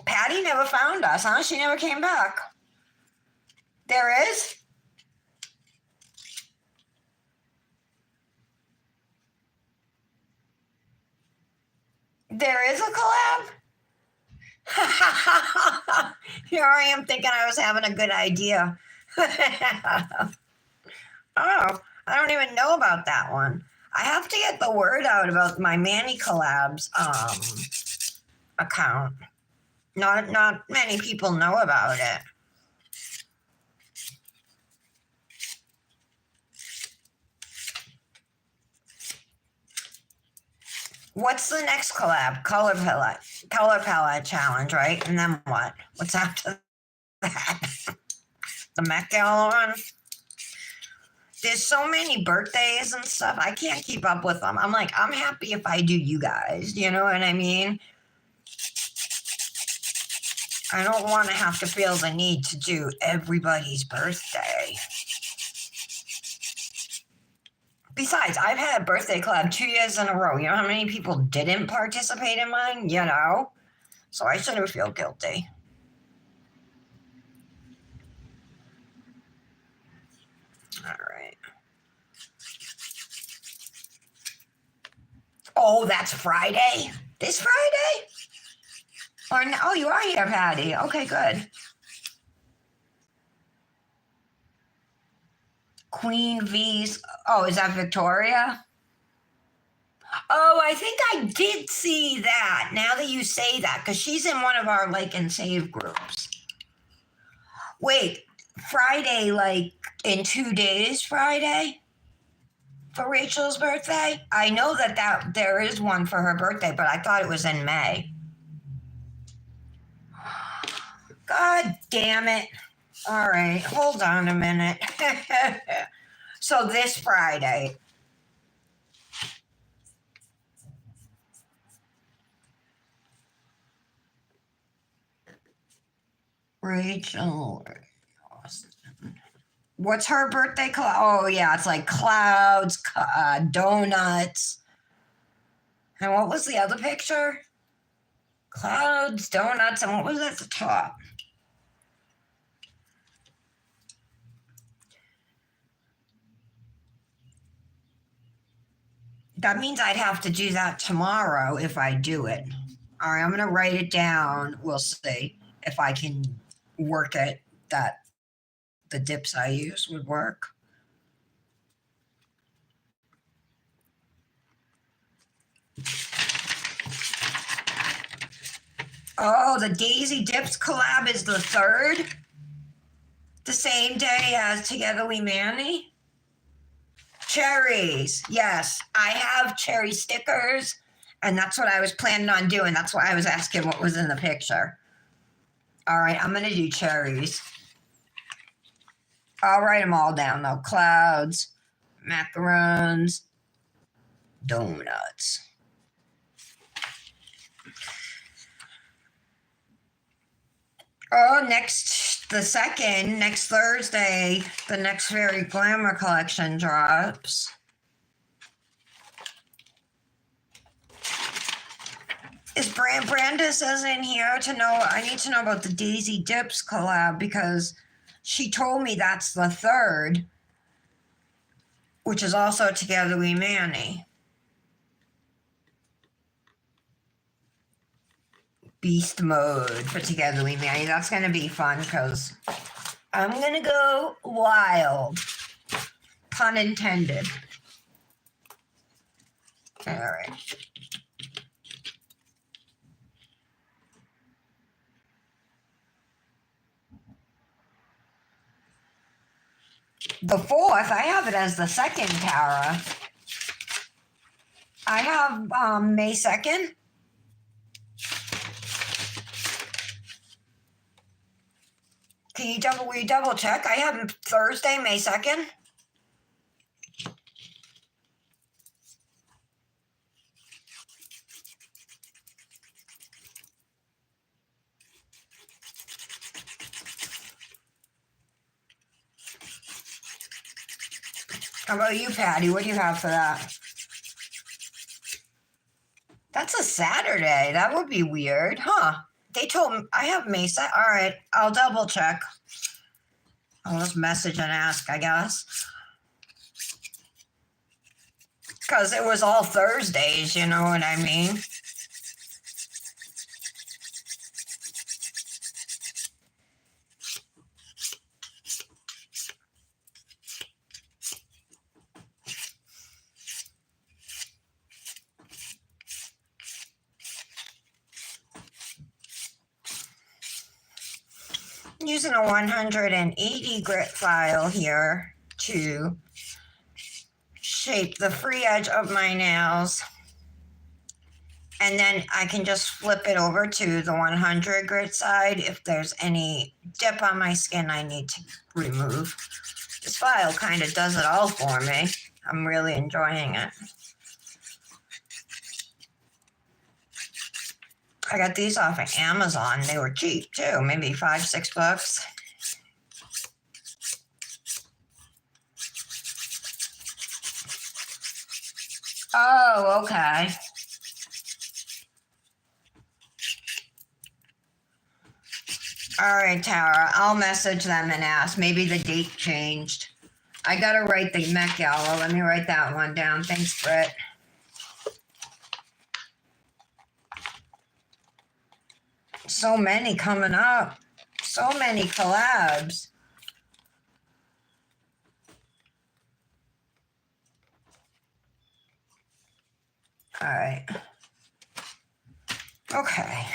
Patty never found us, huh? She never came back. There is? There is a collab? Here I am thinking I was having a good idea. Oh, I don't even know about that one. I have to get the word out about my Manny Collabs account. Not many people know about it. What's the next collab? Color palette challenge, right? And then what? What's after that? The Met Gala one? There's so many birthdays and stuff. I can't keep up with them. I'm like, I'm happy if I do you guys. You know what I mean? I don't want to have to feel the need to do everybody's birthday. Besides, I've had a birthday collab 2 years in a row. You know how many people didn't participate in mine? You know? So I shouldn't feel guilty. All right. Oh, that's Friday? This Friday? Or no, oh, you are here, Patty. Okay, good. Queen V's. Oh, is that Victoria? Oh, I think I did see that. Now that you say that, because she's in one of our like and save groups. Wait, Friday, like in 2 days, Friday? For Rachel's birthday? I know that there is one for her birthday, but I thought it was in May. God damn it. All right, hold on a minute. So this Friday. Rachel Austin. What's her birthday? Oh, yeah, it's like clouds, donuts. And what was the other picture? Clouds, donuts, and what was at the top? That means I'd have to do that tomorrow if I do it. All right, I'm going to write it down. We'll see if I can work it that the dips I use would work. Oh, the Daisy Dips collab is the 3rd, the same day as Together We Manny. Cherries, yes, I have cherry stickers, and that's what I was planning on doing. That's why I was asking what was in the picture. All right, I'm gonna do cherries. I'll write them all down though. Clouds, macarons, donuts. Oh, next Thursday, the next Fairy Glamour collection drops. Is Brandis isn't here to know? I need to know about the Daisy Dips collab because she told me that's the 3rd, which is also Together We Manny. Beast mode for Together We Manny. That's going to be fun because I'm going to go wild. Pun intended. All right. The 4th, I have it as the 2nd, Tara. I have May 2nd. Can you double check? I have Thursday, May 2nd. How about you, Patty? What do you have for that? That's a Saturday. That would be weird, huh? They told me I have May 2nd. All right, I'll double check. I'll just message and ask, I guess. Because it was all Thursdays, you know what I mean? Using a 180 grit file here to shape the free edge of my nails. And then I can just flip it over to the 100 grit side if there's any dip on my skin I need to remove. This file kind of does it all for me. I'm really enjoying it. I got these off of Amazon. They were cheap too, maybe $5-6. Oh, okay. All right, Tara, I'll message them and ask. Maybe the date changed. I got to write the Met Gala. Let me write that one down. Thanks, Britt. So many coming up. So many collabs. All right. Okay.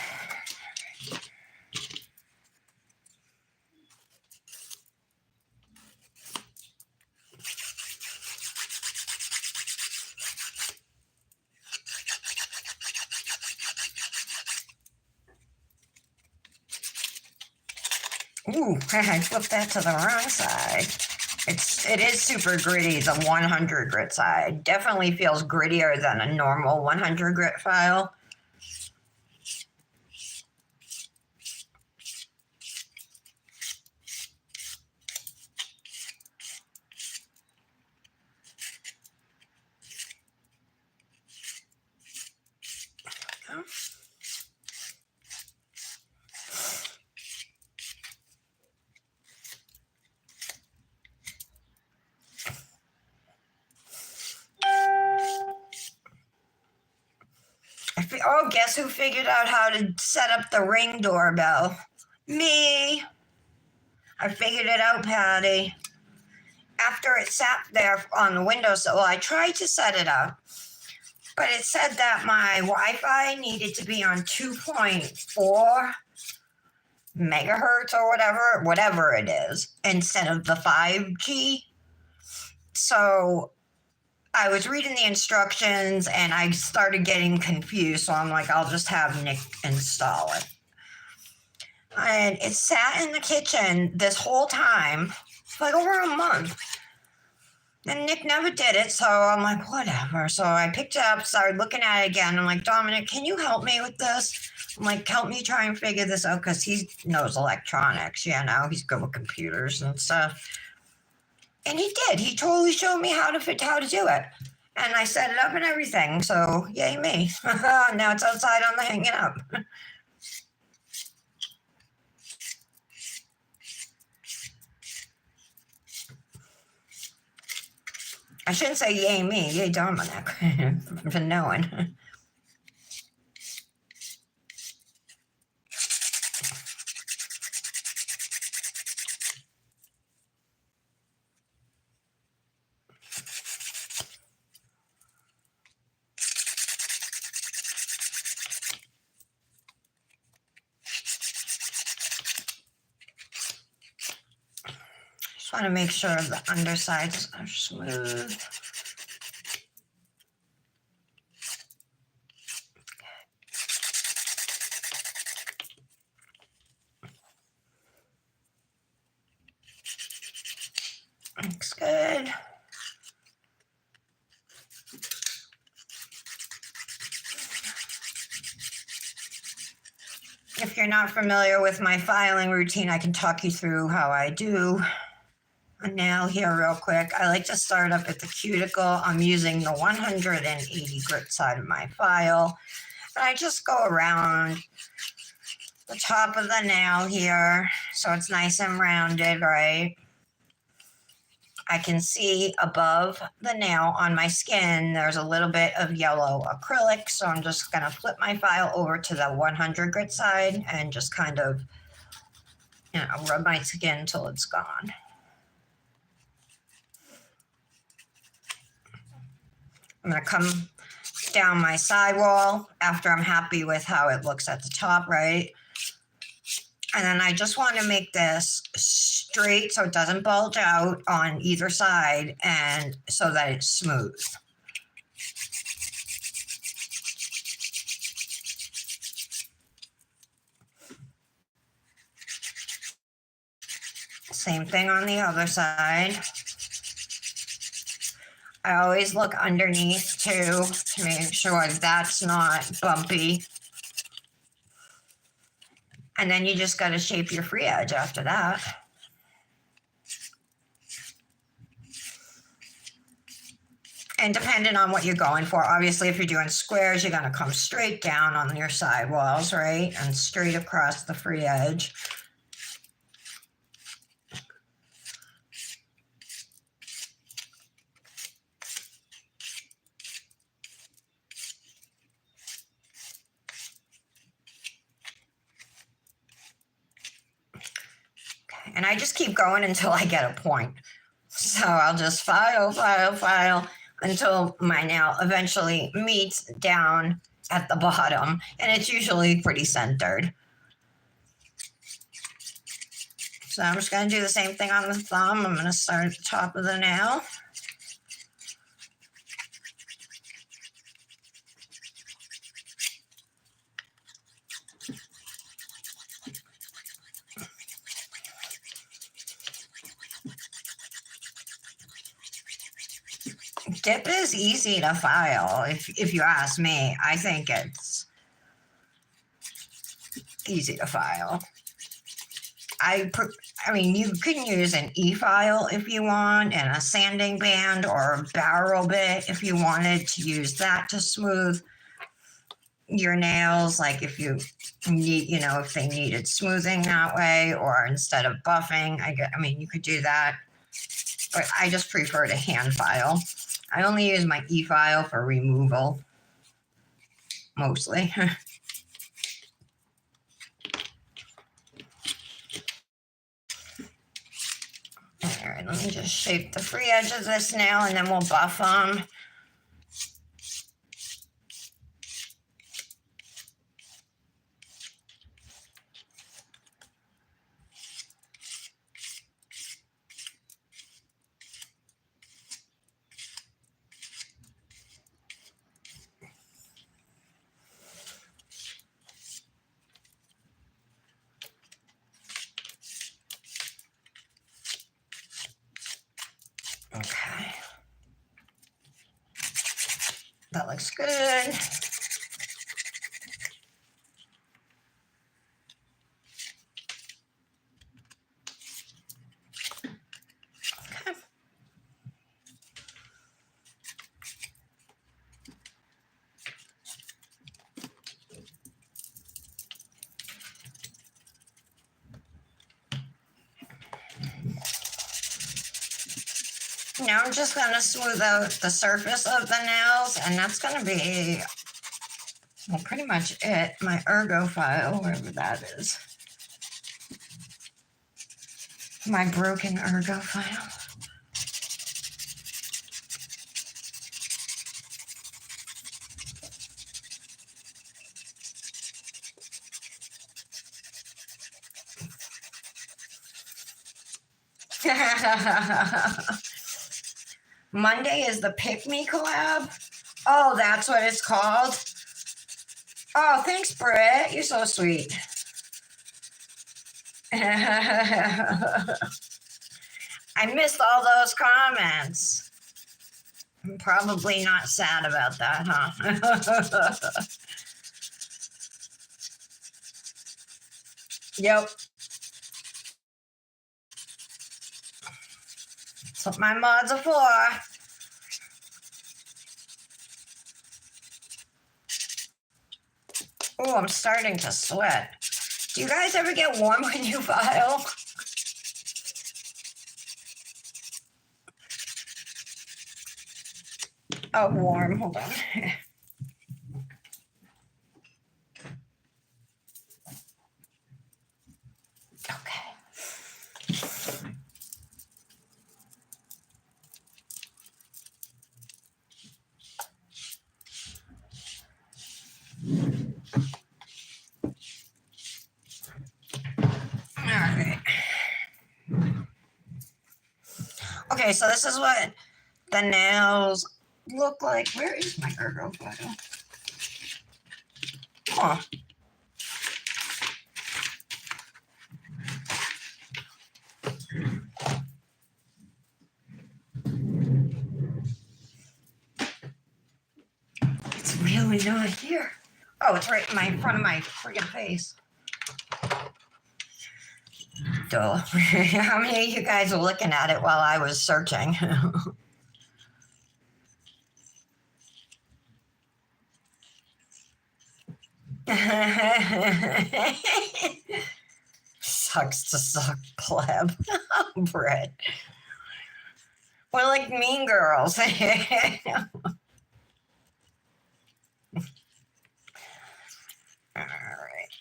Ooh, I flipped that to the wrong side. It is super gritty, the 100 grit side. Definitely feels grittier than a normal 100 grit file. Oh, guess who figured out how to set up the Ring doorbell? Me. I figured it out, Patty. After it sat there on the windowsill, I tried to set it up, but it said that my Wi-Fi needed to be on 2.4 megahertz or whatever it is, instead of the 5G. So I was reading the instructions and I started getting confused. So I'm like, I'll just have Nick install it. And it sat in the kitchen this whole time, like over a month. And Nick never did it, so I'm like, whatever. So I picked it up, started looking at it again. I'm like, Dominic, can you help me with this? I'm like, help me try and figure this out, because he knows electronics, you know, he's good with computers and stuff. And he did. He totally showed me how to do it. And I set it up and everything, so yay me. Now it's outside on the hanging up. I shouldn't say yay me, yay Dominic, for knowing. Just want to make sure the undersides are smooth. Looks good. If you're not familiar with my filing routine, I can talk you through how I do a nail here real quick. I like to start up at the cuticle. I'm using the 180 grit side of my file. And I just go around the top of the nail here so it's nice and rounded, right? I can see above the nail on my skin, there's a little bit of yellow acrylic. So I'm just going to flip my file over to the 100 grit side and just kind of, you know, rub my skin until it's gone. I'm going to come down my sidewall after I'm happy with how it looks at the top, right? And then I just want to make this straight so it doesn't bulge out on either side and so that it's smooth. Same thing on the other side. I always look underneath too to make sure that's not bumpy. And then you just got to shape your free edge after that. And depending on what you're going for, obviously, if you're doing squares, you're going to come straight down on your sidewalls, right? And straight across the free edge. And I just keep going until I get a point. So I'll just file until my nail eventually meets down at the bottom. And it's usually pretty centered. So I'm just going to do the same thing on the thumb. I'm going to start at the top of the nail. Dip is easy to file, if you ask me. I think it's easy to file. I mean, you can use an e-file if you want, and a sanding band or a barrel bit if you wanted to use that to smooth. your nails, like if you need, if they needed smoothing that way, or instead of buffing. I mean, you could do that, but I just prefer to hand file. I only use my e-file for removal, mostly. All right, let me just shape the free edge of this nail and then we'll buff them. Okay. That looks good. Now I'm just going to smooth out the surface of the nails, and that's going to be, well, pretty much it. My ergo file, wherever that is. My broken ergo file. Monday is the Pick Me collab. Oh, that's what it's called. Oh, thanks, Britt. You're so sweet. I missed all those comments. I'm probably not sad about that, huh? Yep. That's what my mods are for. Oh, I'm starting to sweat. Do you guys ever get warm when you file? Oh, warm. Hold on. Okay. All right. Okay, so this is what the nails look like. Where is my ergo file? Huh. It's really not here. Oh, it's right in front of my friggin' face. Duh. How many of you guys were looking at it while I was searching? Sucks to suck, pleb. Brett. We're like mean girls. All right.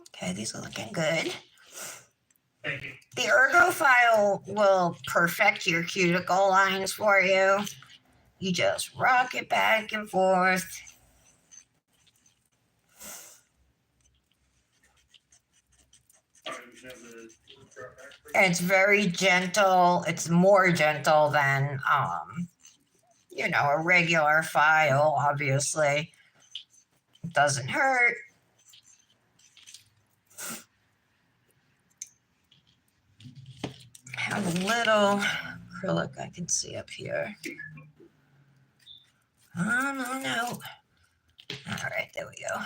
Okay, these are looking good. Thank you. The ergo file will perfect your cuticle lines for you. You just rock it back and forth. It's very gentle. It's more gentle than, a regular file, obviously. It doesn't hurt. Have a little acrylic I can see up here. Oh, no. All right, there we go.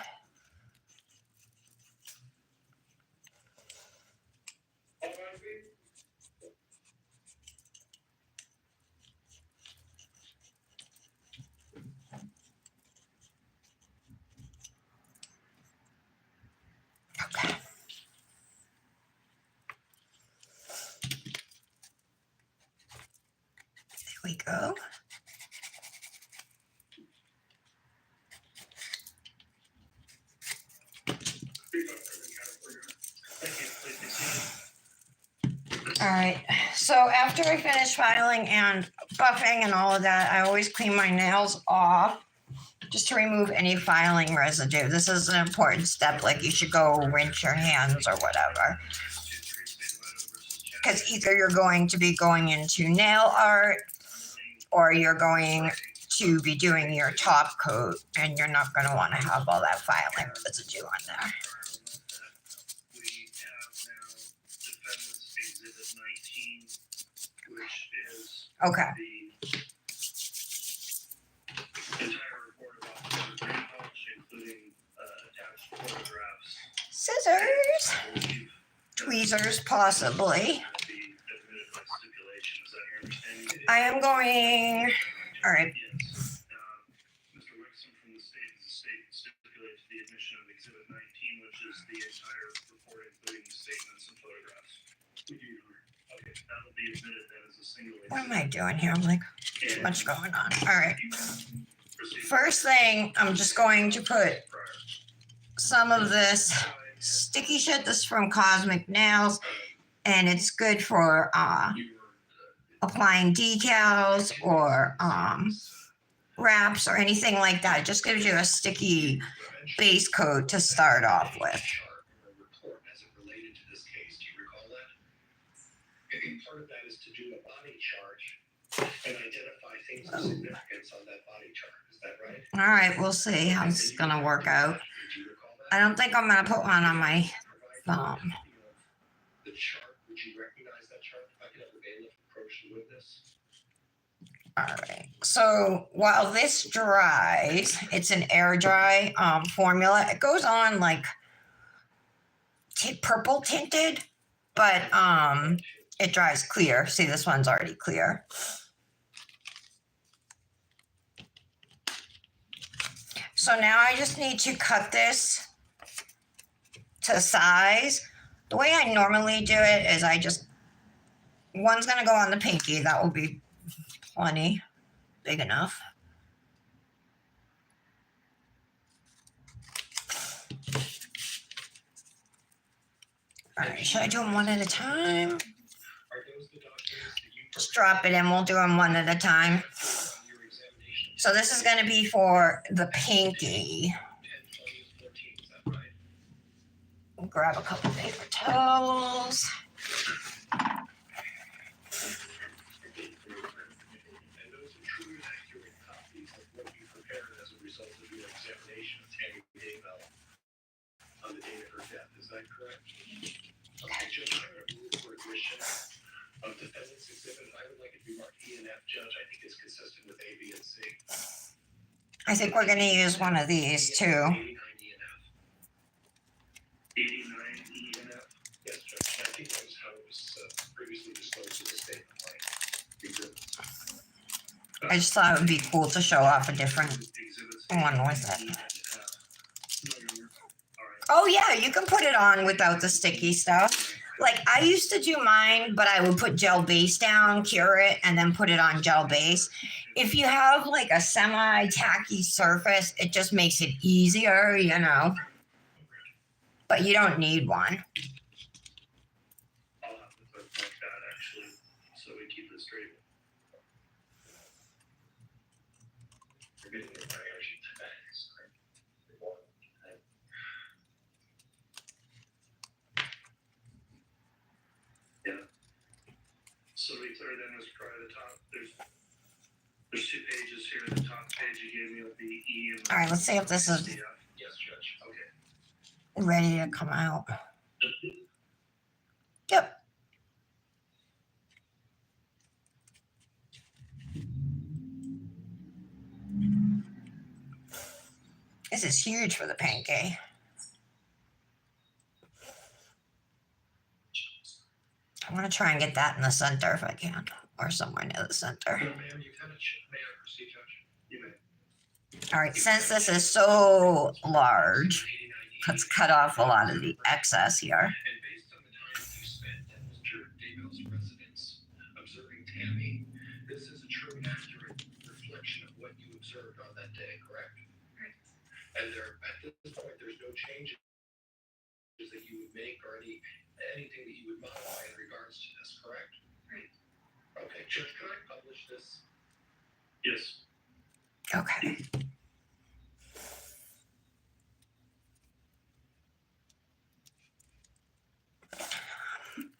we go. All right, so after I finish filing and buffing and all of that, I always clean my nails off just to remove any filing residue. This is an important step, like you should go rinse your hands or whatever. Because either you're going to be going into nail art or you're going to be doing your top coat and you're not going to want to have all that filing residue on there. Okay. Scissors. Tweezers, possibly. I am going. All right. Mr. Wixom from the state stipulates the admission of Exhibit 19, which is the entire report, including statements and photographs. Okay, that'll be admitted then as a single. What am I doing here? I'm like, too much going on. All right. First thing, I'm just going to put some of this sticky shit. This is from Kozmik Nails, and it's good for applying decals or wraps or anything like that. It just gives you a sticky base coat to start off with. Part of that is to do a body chart and identify things of significance on that body chart. Is that right? All right, we'll see how this is gonna work out. I don't think I'm gonna put one on my thumb. The chart, would you recognize that chart? If I could have the bailiff approach the witness. All right, so while this dries, it's an air dry formula. It goes on like purple tinted, but it dries clear. See, this one's already clear. So now I just need to cut this to size. The way I normally do it is I just, one's gonna go on the pinky. That will be plenty, big enough. All right, should I do them one at a time? Just drop it in, we'll do them one at a time. So this is gonna be for the pinky. We'll grab a couple paper towels. On the date of her death, is that correct? Okay, Judge, I'm going to move for admission of defendant's exhibit. I would like it to be marked E and F, Judge. I think it's consistent with A, B, and C. I think we're gonna use one of these too. 89 E and F. 89 E and F? Yes, Judge. I think that was how it was previously disclosed in the statement, like exhibits. I just thought it would be cool to show off a different one with it. Oh yeah, you can put it on without the sticky stuff. Like I used to do mine, but I would put gel base down, cure it, and then put it on gel base. If you have like a semi-tacky surface, it just makes it easier, you know. But you don't need one. I'll have to put like that actually, so we keep it straight. We're getting the priority today. So to be clear then, Mr. Pryor, the top, there's two pages here. The top page you gave me will be E and All right, let's see if this is Yes, Judge. Okay. ready to come out. Yep. This is huge for the pinky. I want to try and get that in the center if I can, or somewhere near the center. Ma'am, you kind of may I proceed, Judge? You may. All right, since this is so large, let's cut off a lot of the excess here. And based on the time you spent at Mr. Daybell's residence observing Tammy, this is a true and description of what you observed on that day, correct? Correct. And at this point, there's no changes that you would make or anything that you would modify in regards to this, correct? Right. Okay, Judge, can I publish this? Yes. Okay.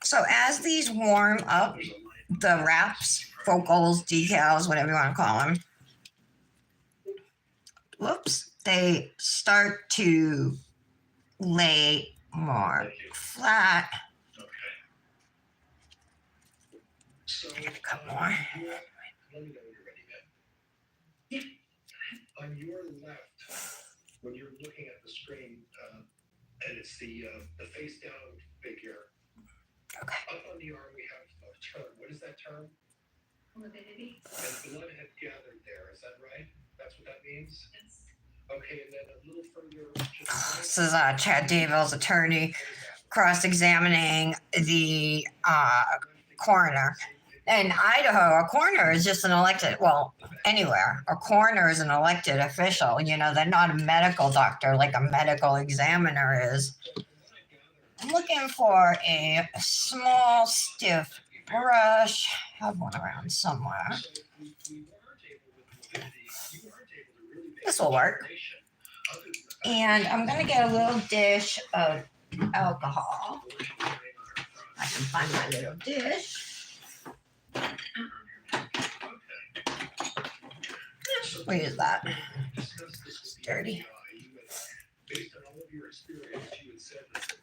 So as these warm up, There's a line. the wraps, focals, decals, whatever you want to call them, whoops, they start to lay more Thank you. flat. Okay. So, A couple more. let me know when you're ready, ma'am. On your left, when you're looking at the screen, and it's the face down figure. Okay. Up on the arm, we have a term. What is that term? Lividity. And blood had gathered there. Is that right? That's what that means? Yes. Okay, and then a little further to the right. This is Chad Davil's attorney What is that? cross-examining the coroner. In Idaho, a coroner is just an elected, well, anywhere, a coroner is an elected official. You know, they're not a medical doctor like a medical examiner is. I'm looking for a small, stiff brush. I have one around somewhere. This will work. And I'm going to get a little dish of alcohol. I can find my little dish. What is that? It's dirty.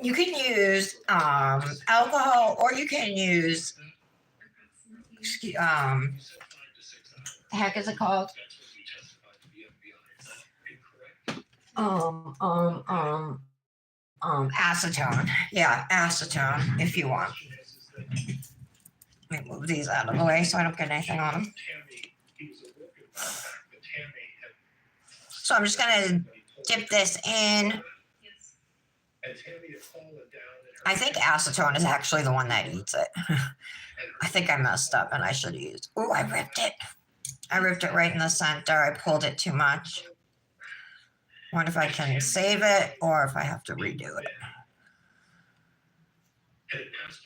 You can use alcohol, or you can use the heck is it called? Acetone. Yeah, acetone if you want. Let me move these out of the way so I don't get anything on them. So I'm just gonna dip this in. Yes. I think acetone is actually the one that eats it. I think I messed up and I should have used. Oh, I ripped it. I ripped it right in the center. I pulled it too much. Wonder if I can save it or if I have to redo it.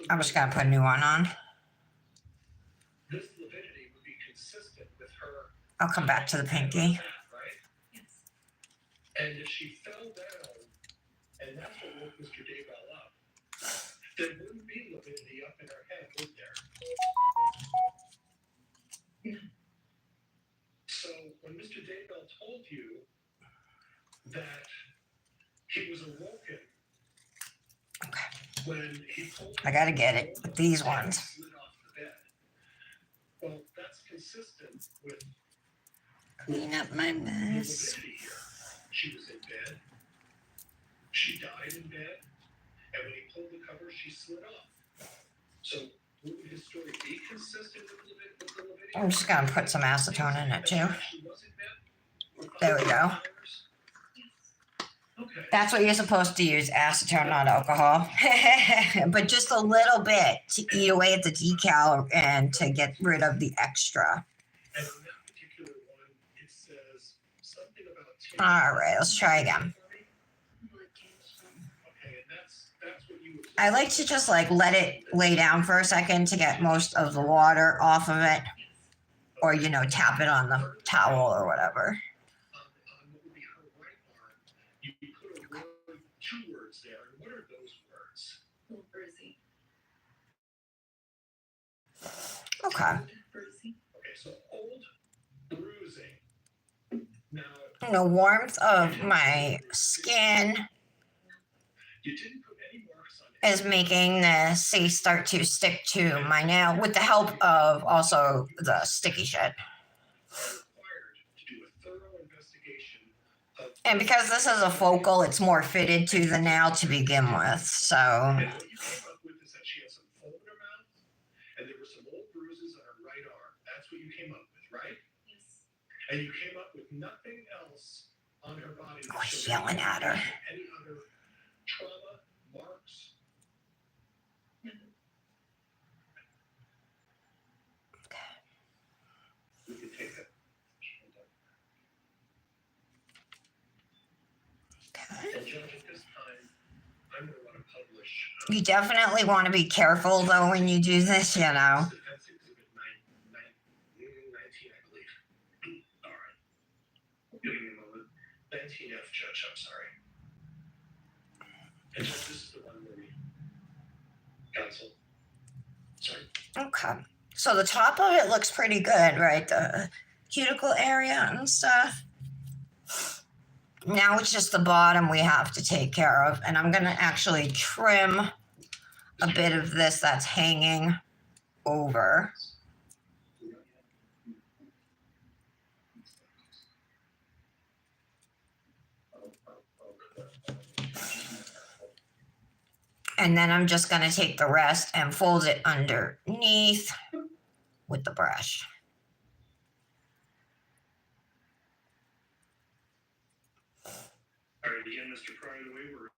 I'm just gonna put a new one on. I'll come back to the pinky. Yes. And if she fell down, and that's what woke Mr. Daybell up, there wouldn't be lividity up in her head, would there? So when Mr. Daybell told you that he was awoken, when he pulled I gotta get it with these ones. slid off the bed. Well, that's consistent with Clean up my mess. lividity here. She was in bed. She died in bed. And when he pulled the cover, she slid off. So would his story be consistent with the lividity? I'm just gonna put some acetone in it too. She was in bed? There we go. Okay. That's what you're supposed to use, acetone, not alcohol. But just a little bit to eat away at the decal and to get rid of the extra. And on that particular one, it says something about All right, let's try again. Okay, and that's what you would I like to just like let it lay down for a second to get most of the water off of it, or you know, tap it on the towel or whatever. on what would be her right arm, you put a word, two words there. And what are those words? Little bruising. Okay. Bruising. Okay, so old bruising. Now, The warmth of my skin you didn't put any marks on it. is making the face start to stick to my nail with the help of also the sticky shit. Are required to do a thorough investigation of. And because this is a focal, it's more fitted to the nail to begin with. So, And what you came up with is that she had some foam in her mouth, and there were some old bruises on her right arm. That's what you came up with, right? Yes. And you came up with nothing else on her body. that I was showed yelling at her. Any other trauma, marks? No. We can take a You definitely want to be careful though when you do this, you know. Defense Exhibit 19, I believe. All right. Give me a moment. 19F, Judge, I'm sorry. And Judge, this is the one where we counsel. Sorry. Okay. So the top of it looks pretty good, right? The cuticle area and stuff. Now it's just the bottom we have to take care of. And I'm going to actually trim a bit of this that's hanging over. And then I'm just going to take the rest and fold it underneath with the brush. All right, again, Mr. Pryor, the way we're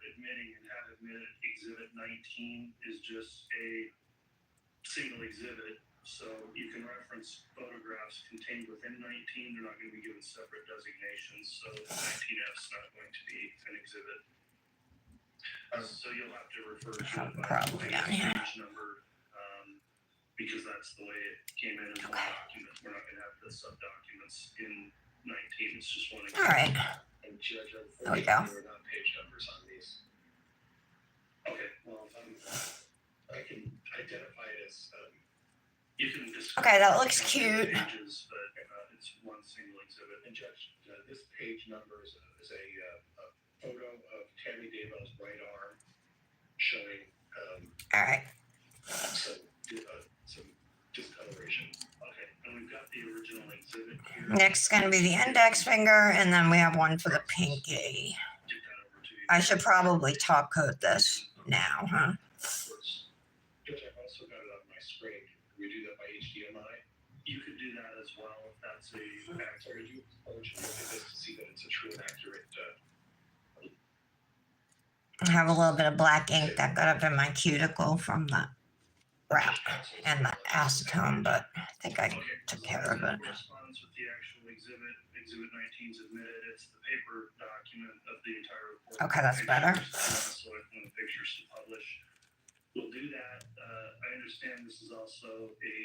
admitting and have admitted Exhibit 19 is just a single exhibit. So you can reference photographs contained within 19. They're not going to be given separate designations. So 19F is not going to be an exhibit. So you'll have to refer to it by Probably down here. page number because that's the way it came in as one document. We're not going to have the sub-documents in 19. It's just one exhibit. All right. And Judge, There we go. there are not page numbers on these. Okay, well, I can identify it as, you can describe. Okay, that looks cute. Pages, but it's one single exhibit. And Judge, this page number is a photo of Tammy Daybell's right arm showing All right. some discoloration. Okay, and we've got the original exhibit here. Next is going to be the index finger, and then we have one for the pinky. Get that over to you. I should probably top coat this now, huh? Judge, I've also got it on my screen. Can we do that by HDMI? You could do that as well if that's a accurate. You should look at this to see that it's a true and accurate. I have a little bit of black ink that got up in my cuticle from the wrap and the acetone, but I think I took care of it. Corresponds with the actual exhibit. Exhibit 19 is admitted. It's the paper document of the entire report. Okay, that's better. So if one of the pictures to publish, we'll do that. I understand this is also a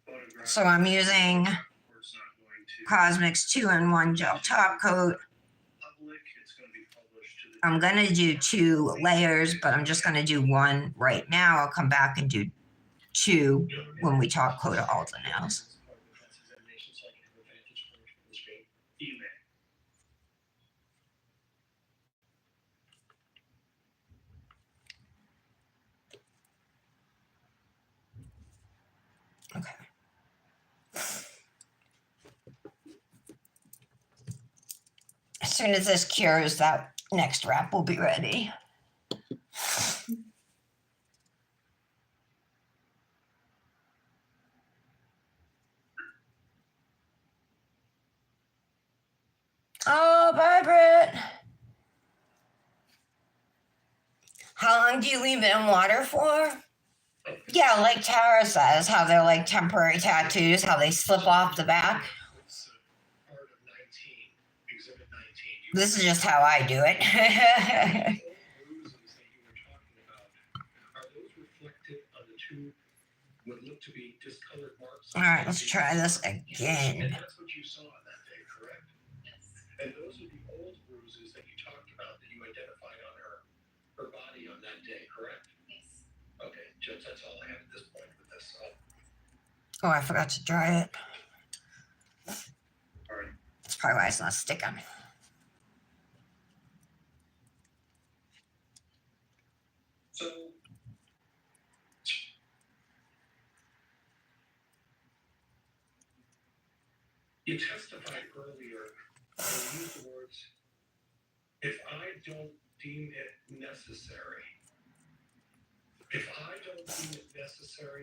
photograph. So I'm using It's not going to Kozmik's 2-in-1 gel top coat. public. It's going to be published to the. I'm going to do 2 layers, but I'm just going to do 1 right now. I'll come back and do 2 when we top coat all the nails. You may. Okay. As soon as this cures, that next wrap will be ready. Oh, bye, Britt. How long do you leave it in water for? Yeah, like Tara says, how they're like temporary tattoos, how they slip off the back. It's part of 19, Exhibit 19. This is just how I do it. Bruises that you were talking about, are those reflected on the 2 what look to be discolored marks? All right, let's try this again. And that's what you saw on that day, correct? Yes. And those are the old bruises that you talked about that you identified on her body on that day, correct? Yes. Okay, Judge, that's all I have at this point with this. Oh, I forgot to dry it. All right. That's probably why it's not sticking. So, you testified earlier, you used the words, if I don't deem it necessary,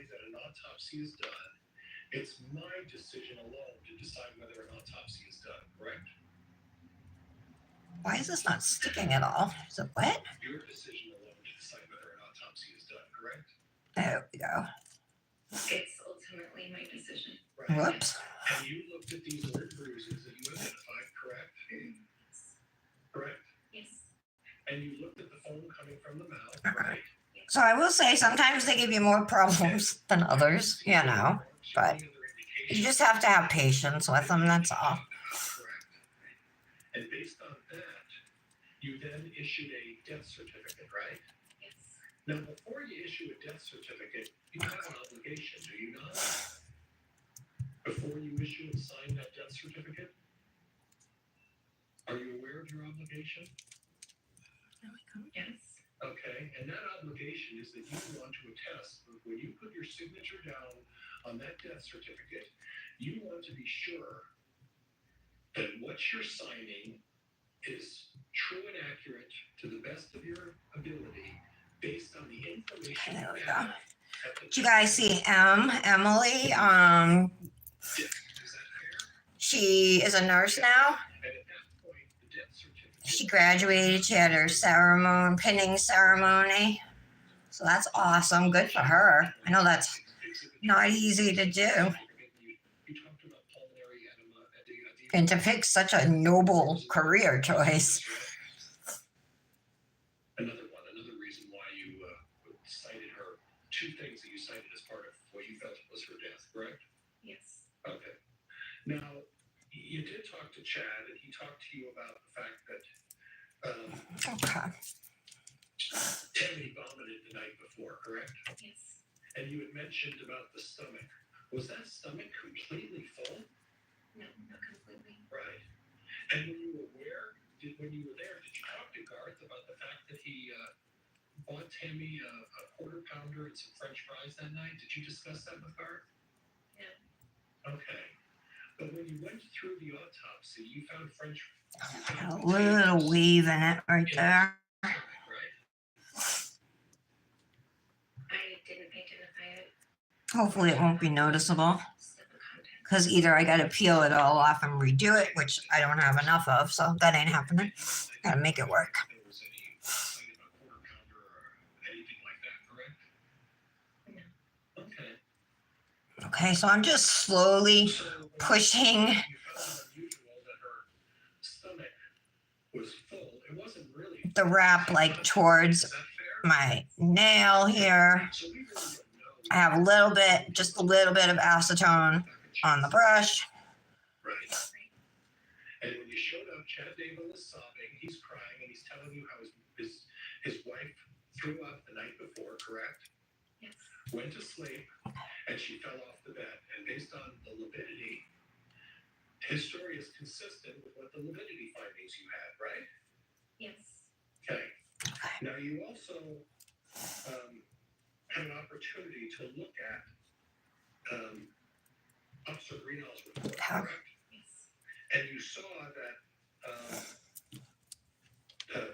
that an autopsy is done, it's my decision alone to decide whether an autopsy is done, correct? Why is this not sticking at all? Is it wet? Your decision alone to decide whether an autopsy is done, correct? There we go. It's ultimately my decision. Right. Whoops. And you looked at these old bruises that you identified, correct? Yes. Correct? Yes. And you looked at the foam coming from the mouth, Uh-huh. right? So I will say sometimes they give you more problems than others, you know, but you just have to have patience with them, that's all. And based on that, you then issued a death certificate, right? Yes. Now, before you issue a death certificate, you have an obligation, do you not? Before you issue and sign that death certificate? Are you aware of your obligation? Yes. Okay, and that obligation is that you want to attest that when you put your signature down on that death certificate, you want to be sure that what you're signing is true and accurate to the best of your ability based on the information. Okay, there we you go. have at the Did you time. guys see Emily? Is that fair? She is a nurse now. And at that point, the death certificate. She graduated. She had her ceremony, pinning ceremony. So that's awesome. Good for her. I know that's not easy to do. You talked about pulmonary edema. And to pick such a noble career choice. Another reason why you cited her, two things that you cited as part of what you felt was her death, correct? Yes. Okay. Now, you did talk to Chad, and he talked to you about the fact that Okay. Tammy vomited the night before, correct? Yes. And you had mentioned about the stomach. Was that stomach completely full? No, not completely. Right. And when you were when you were there, did you talk to Garth about the fact that he bought Tammy a quarter pounder and some French fries that night? Did you discuss that with Garth? No. Okay. But when you went through the autopsy, you found French. A little weave in it right there. Right. I didn't identify it. Hopefully it won't be noticeable. Just the content. Because either I got to peel it all off and redo it, which I don't have enough of, so that ain't happening. Gotta make it work. There was any sign of a quarter pounder or anything like that, correct? No. Okay. Okay, so I'm just slowly So pushing you found it unusual that her stomach was full. It wasn't really. the wrap like towards Is that fair? my nail here. So we really don't know. I have a little bit, just a little bit of acetone on the brush. Right. And when you showed up, Chad Dable is sobbing. He's crying, and he's telling you how his wife threw up the night before, correct? Yes. Went to sleep, and she fell off the bed. And based on the lividity, his story is consistent with what the lividity findings you had, right? Yes. Okay. Now you also had an opportunity to look at Officer Greenall's report, correct? Yes. And you saw that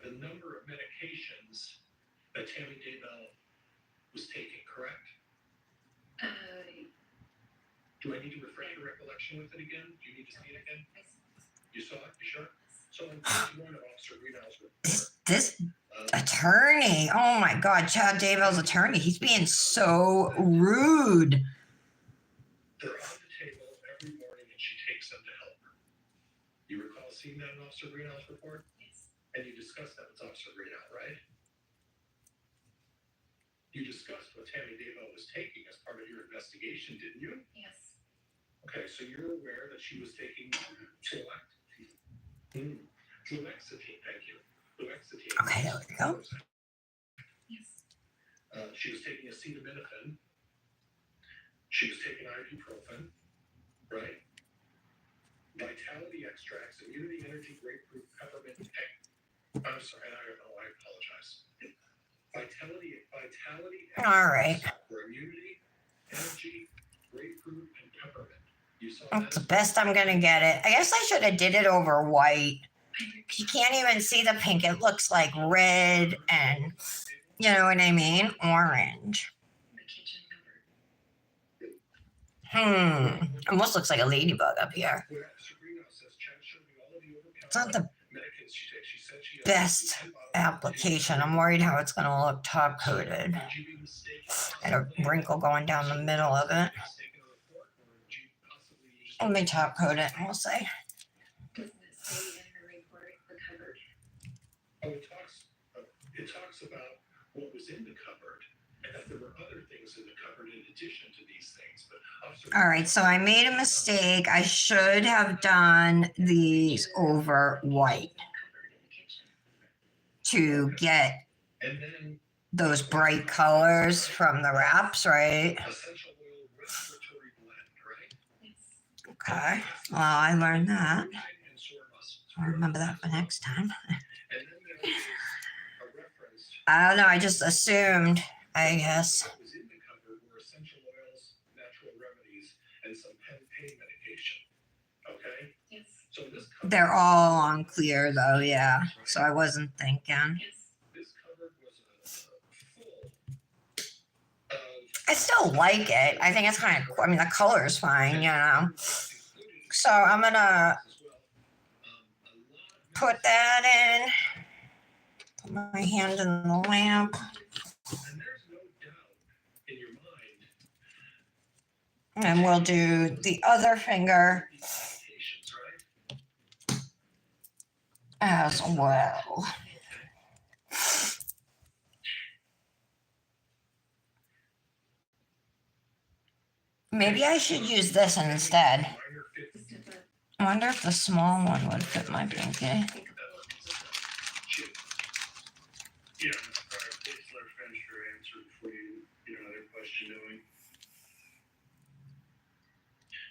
the number of medications that Tammy Daybell was taking, correct? Do I need to refresh your recollection with it again? Do you need to see it again? You saw it? You sure? So on page 1 of Officer Greenall's report, This attorney, oh my God, Chad Daybell's attorney, he's being so rude. they're on the table every morning, and she takes them to help her. You recall seeing that in Officer Greenall's report? Yes. And you discussed that with Officer Greenall, right? You discussed what Tammy Daybell was taking as part of your investigation, didn't you? Yes. Okay, so you're aware that she was taking fluoxetine. Fluoxetine, thank you. Fluoxetine. Okay, there we go. Yes. She was taking acetaminophen. She was taking ibuprofen, right? Vitality extracts, immunity, energy, grapefruit, peppermint, I'm sorry, I apologize. Vitality All right. for immunity, energy, grapefruit, and peppermint. You saw That's the that? best I'm gonna get it. I guess I should have did it over white. You can't even see the pink. It looks like red and, you know what I mean, orange. The kitchen cupboard. Almost looks like a ladybug up here. Well, Sabrina says Chad showed me all of the It's not the medicines she takes. She said she best application. I'm worried how it's gonna look top coated. Would you be mistaken? And a wrinkle going down the middle of it. Mistaken a report, or would you possibly just Let me top coat it, we'll see. Doesn't it say in her report the cupboard? Oh, it talks about what was in the cupboard. and that there were other things in the cupboard in addition to these things. But All right, so I made a mistake. I should have done these over white Cupboard in the kitchen. to get and then those bright colors from the wraps, right? essential oil respiratory blend, right? Yes. Okay, well, I learned that. And sore muscles. I'll remember that for next time. And then there is a reference. I don't know, I just assumed, I guess. What was in the cupboard were essential oils, natural remedies, and some pain medication. Okay? Yes. So this cupboard, They're all on clear though, yeah. So I wasn't thinking. Yes. this cupboard was full of I still like it. I think it's kind of, I mean, the color is fine, you know. So I'm gonna put that in. Put my hand in the lamp. and there's no doubt in your mind And we'll do the other finger these medications, right? as well. Maybe I should use this instead. Minor fit Just have a I wonder if the small one would fit my pinky. think about chip. Yeah, all right, please let her finish her answer before you know, other question doing.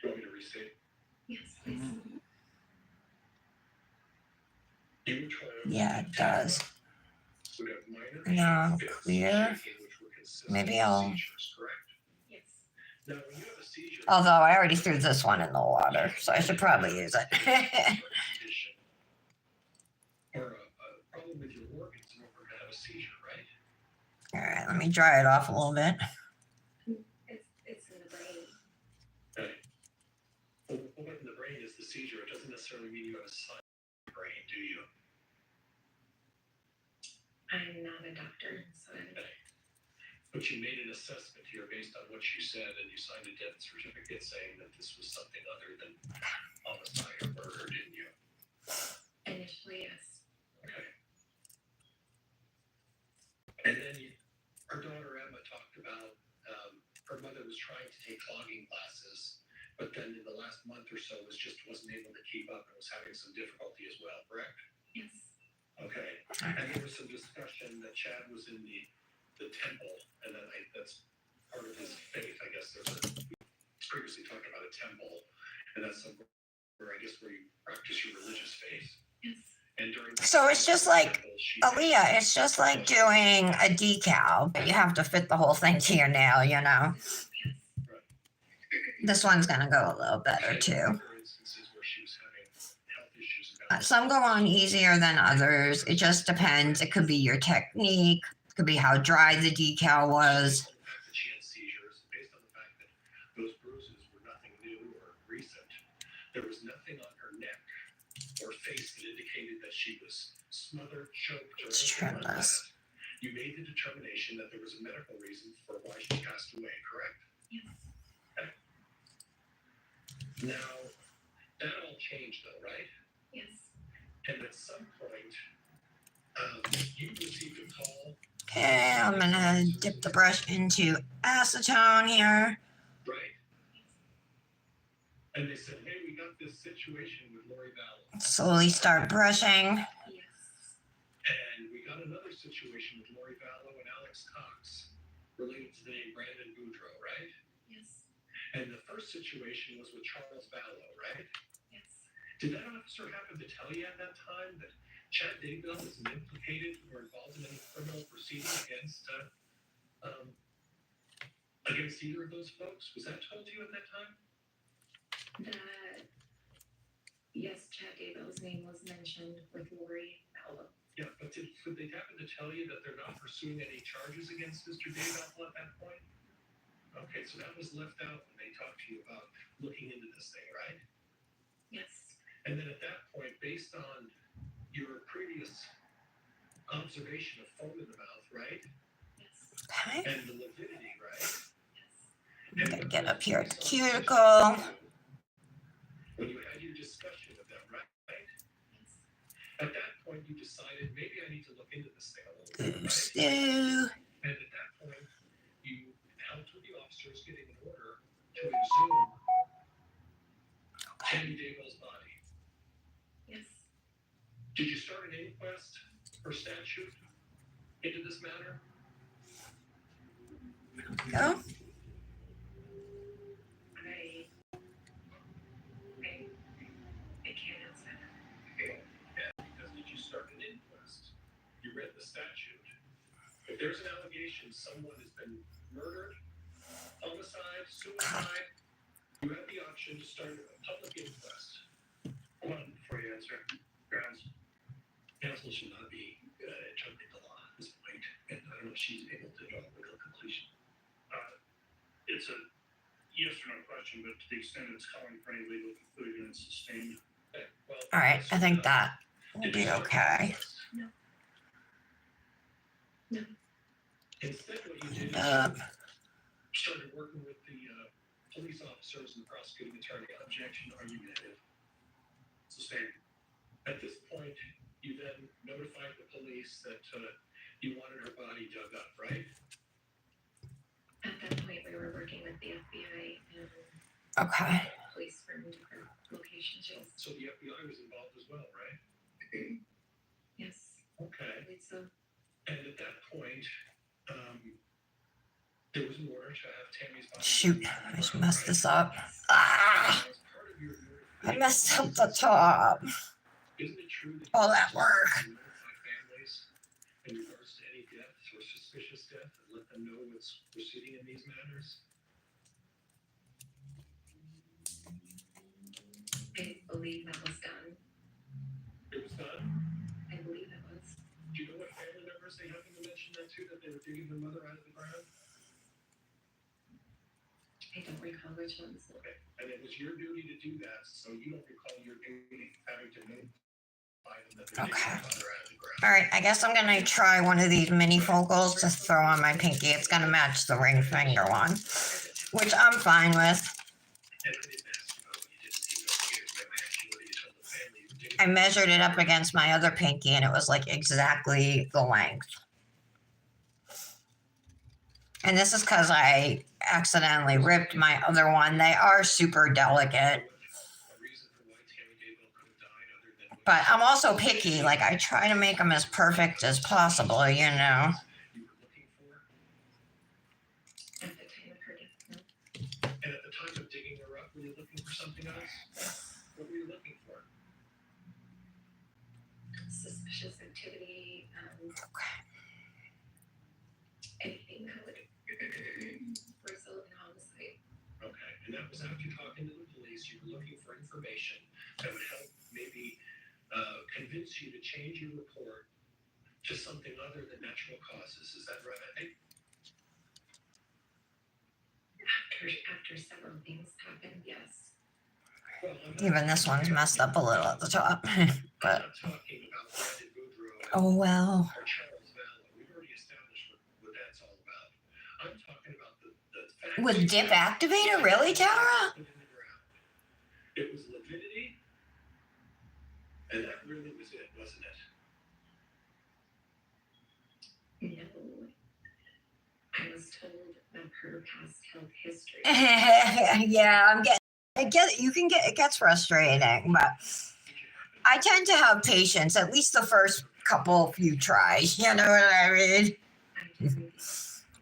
You want me to restate? yes, please. You were trying. Yeah, it does. We got minor No, fits, clear. shaking, which were consistent Maybe with I'll- seizures, correct? Yes. Now, when you have a seizure. Although I already threw this one in the water, so I should probably use it. condition, or a problem with your organs in order to have a seizure, right? All right, let me dry it off a little bit. It's in the brain. Okay. Well, what in the brain is the seizure? It doesn't necessarily mean you have a sign in the brain, do you? I'm not a doctor, so I don't. But you made an assessment here based on what you said, and you signed a death certificate saying that this was something other than homicide or murder, didn't you? Initially, yes. Okay. And then our daughter Emma talked about her mother was trying to take clogging classes, but then in the last month or so wasn't able to keep up and was having some difficulty as well, correct? Yes. Okay. And there was some discussion that Chad was in the temple, and then that's part of his faith, I guess. Previously talked about a temple, and that's somewhere where I guess where you practice your religious faith. Yes. And during So it's just like, Aaliyah, it's just like doing a decal, but you have to fit the whole thing to your nail, you know. Yes. This one's gonna go a little better too. Instances where she was having health issues about Some go on easier than others. It just depends. It could be your technique. It could be how dry the decal was. Based on the fact that she had seizures, based on the fact that those bruises were nothing new or recent, there was nothing on her neck or face that indicated that she was smothered, choked, or Let's anything trim like this. that. You made the determination that there was a medical reason for why she passed away, correct? Yes. Now, that all changed though, right? Yes. And at some point, you received a call, Okay, I'm gonna dip the brush into acetone here. right? And they said, hey, we got this situation with Lori Vallow. Slowly start brushing. Yes. And we got another situation with Lori Vallow and Alex Cox related to the name Brandon Boudreaux, right? Yes. And the first situation was with Charles Vallow, right? Yes. Did that officer happen to tell you at that time that Chad Daybell isn't implicated or involved in any criminal proceeding against either of those folks? Was that told to you at that time? Yes, Chad Daybell's name was mentioned with Lori Vallow. Yeah, but did they happen to tell you that they're not pursuing any charges against Mr. Daybell at that point? Okay, so that was left out when they talked to you about looking into this thing, right? Yes. And then at that point, based on your previous observation of foam in the mouth, right? Yes. Okay. And the lividity, right? Yes. I'm gonna get up here at the cuticle. When you had your discussion with them, right? Yes. At that point, you decided maybe I need to look into this thing a little bit, Goose right? stew. And at that point, officers getting an order to exhume Tammy Daybell's body. Yes. Did you start an inquest or statute into this matter? No? I can't answer that. Because did you start an inquest? You read the statute. If there's an allegation someone has been murdered, homicide, suicide, you have the option to start a public inquest. Hold on before you answer. Grounds. Counsel should not be interpreting the law at this point, and I don't know if she's able to draw a legal conclusion. It's a yes or no question, but to the extent it's calling for any legal conclusion, it's sustained. Okay, well, All right, I think that will be okay. No. Instead, what you did is Uh, started working with the police officers and the prosecuting attorney. Objection, argumentative. Sustained. At this point, you then notified the police that you wanted her body dug up, right? At that point, we were working with the FBI and okay. police from different locations. Yes. So the FBI was involved as well, right? Yes. I Okay. believe so. And at that point, there was an order to have Tammy's body. Shoot, I just messed this up. Yes. Ah! As part of your I messed up the top. Isn't it true that All that work. you notify families in regards to any deaths or suspicious death and let them know what's proceeding in these matters? I believe that was done. It was done. I believe it was. Do you know what family members they happened to mention that to, that they were digging their mother out of the ground? I don't recall which ones. Okay. And it was your duty to do that, so you don't recall your duty having to notify them that they're digging their mother out of the ground. All right, I guess I'm gonna try one of these mini focals to throw on my pinky. It's gonna match the ring finger one, which I'm fine with. And I didn't ask you about what you did to the investigators, but I asked you whether you told the family you were digging. I measured it up against my other pinky and it was like exactly the length. And this is because I accidentally ripped my other one. They are super delicate, A reason for why Tammy Daybell could have died other than what but I'm also picky. Like I try to make them as perfect as possible, you know. you were looking for? At the time of her death, no. And at the time of digging her up, were you looking for something else? What were you looking for? Suspicious activity, anything that would result in homicide. Okay, and that was after talking to the police, you were looking for information that would help maybe convince you to change your report to something other than natural causes. Is that right? After several things happened, yes. Well, I'm not, Even this one's messed up a little at the top. I'm But not talking about Brandon Boudreaux oh well. or Charles Vallow. We've already established what that's all about. I'm talking about the fact With dip activator, really, Tara? in the ground. It was lividity, and that really was it, wasn't it? No. I was told that her past health history. Yeah, I get it. You can get, it gets frustrating, but I tend to have patience, at least the first few tries. You know what I mean? I do.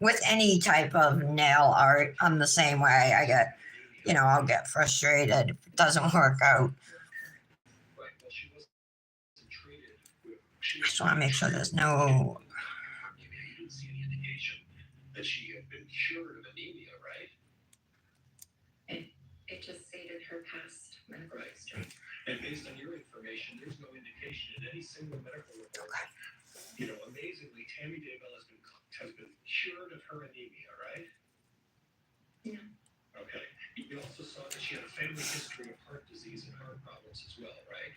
With any type of nail art, I'm the same way. I get, you know, I'll get frustrated if it doesn't work out. Right. Well, she wasn't treated. I just want to make sure there's no. You didn't see any indication that she had been cured of anemia, right? It just stated her past medical Right. history. And based on your information, there's no indication in any single medical report. Okay. You know, amazingly, Tammy Daybell has been cured of her anemia, right? Yeah. Okay. You also saw that she had a family history of heart disease and heart problems as well, right?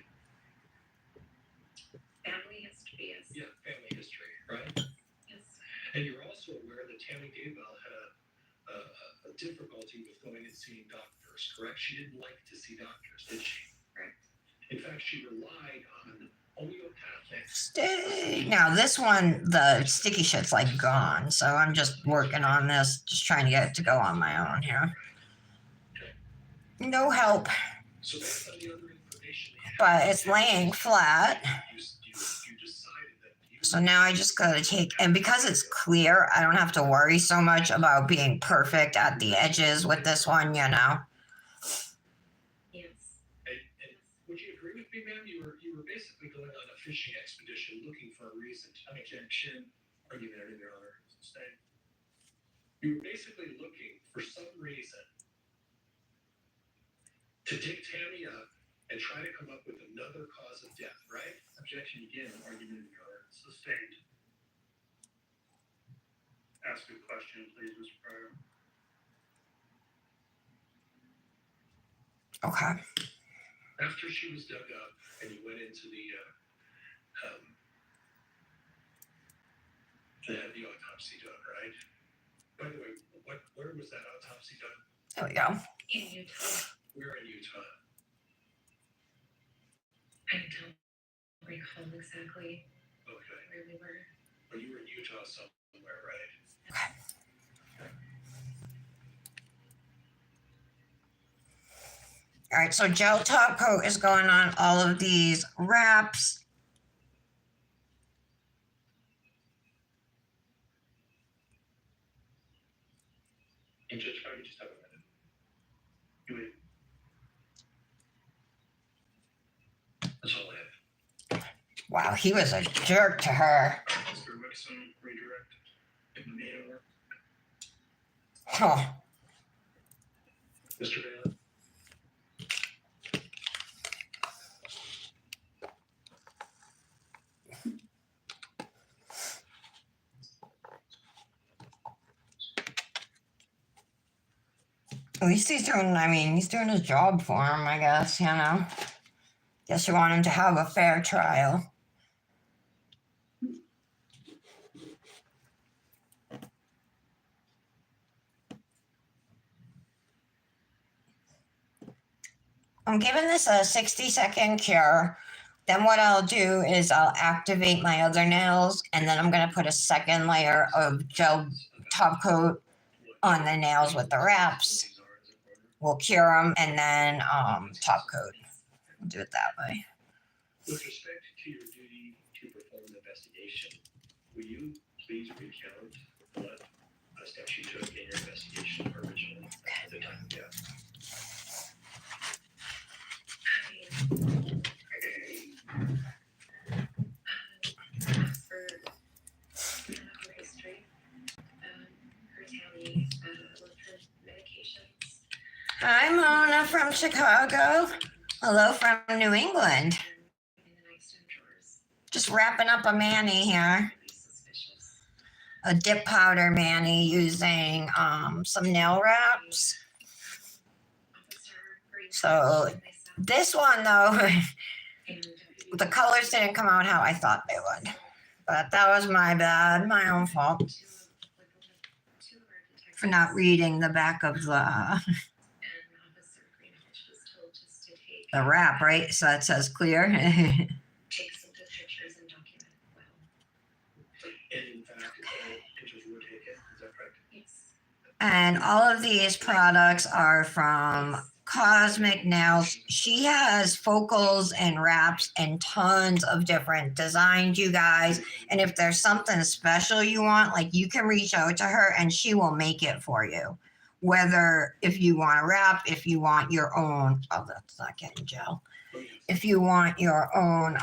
Family history, yes. Yeah, family history, right? Yes. And you're also aware that Tammy Daybell had a difficulty with going and seeing doctors, correct? She didn't like to see doctors, did she? Correct. In fact, she relied on homeopathic. Now this one, the sticky shit's like gone, so I'm just working on this, just trying to get it to go on my own here. No help, So based on the other information, but it's laying flat. you decided that So now I just gotta take, and because it's clear, I don't have to worry so much about being perfect at the edges with this one, you know. Yes. And would you agree with me, ma'am? You were basically going on a fishing expedition looking for a reason to objection. Argument, Your Honor. Stay. You were basically looking for some reason to dig Tammy up and try to come up with another cause of death, right? Objection again. Argument, Your Honor. Sustained. Ask a question, please, Mr. Pryor. Okay. After she was dug up and you went into the autopsy done, right? By the way, where was that autopsy done? There we go. In Utah. Where in Utah? I don't recall exactly Okay. where we were. Well, you were in Utah somewhere, right? All right, so gel top coat is going on all of these wraps. And Judge, if I could just have a minute. You wait. That's all I have. Wow, he was a jerk to her. Mr. Wixom, redirect. Mayor. Oh, Mr. Bailey. at least he's doing his job for him, I guess, you know. Guess you want him to have a fair trial. I'm giving this a 60-second cure. Then what I'll do is I'll activate my other nails, and then I'm going to put a second layer of gel top coat on the nails with the wraps. We'll cure them, and then top coat. We'll do it that way. With respect to your duty to perform an investigation, will you please recount what steps you took in your investigation originally at the time of death? As for medical history, her Tammy looked for medications. Hi, Mona from Chicago. Hello from New England. In the nightstand drawers. Just wrapping up a mani here. Highly suspicious. A dip powder mani using some nail wraps. Officer Green So myself, this one though, and the colors didn't come out how I thought they would. But that was my bad, my own fault two of our for not reading the back of the And Officer Greenhalgh was told just to take the wrap, right? So that says clear. take some good pictures and document it well. And in fact, pictures were taken, is that correct? Yes. And all of these products are from Kozmik Nails. She has focals and wraps and tons of different designs, you guys. And if there's something special you want, like you can reach out to her and she will make it for you. Whether if you want a wrap, if you want your own, oh, that's not getting gel. If you want your own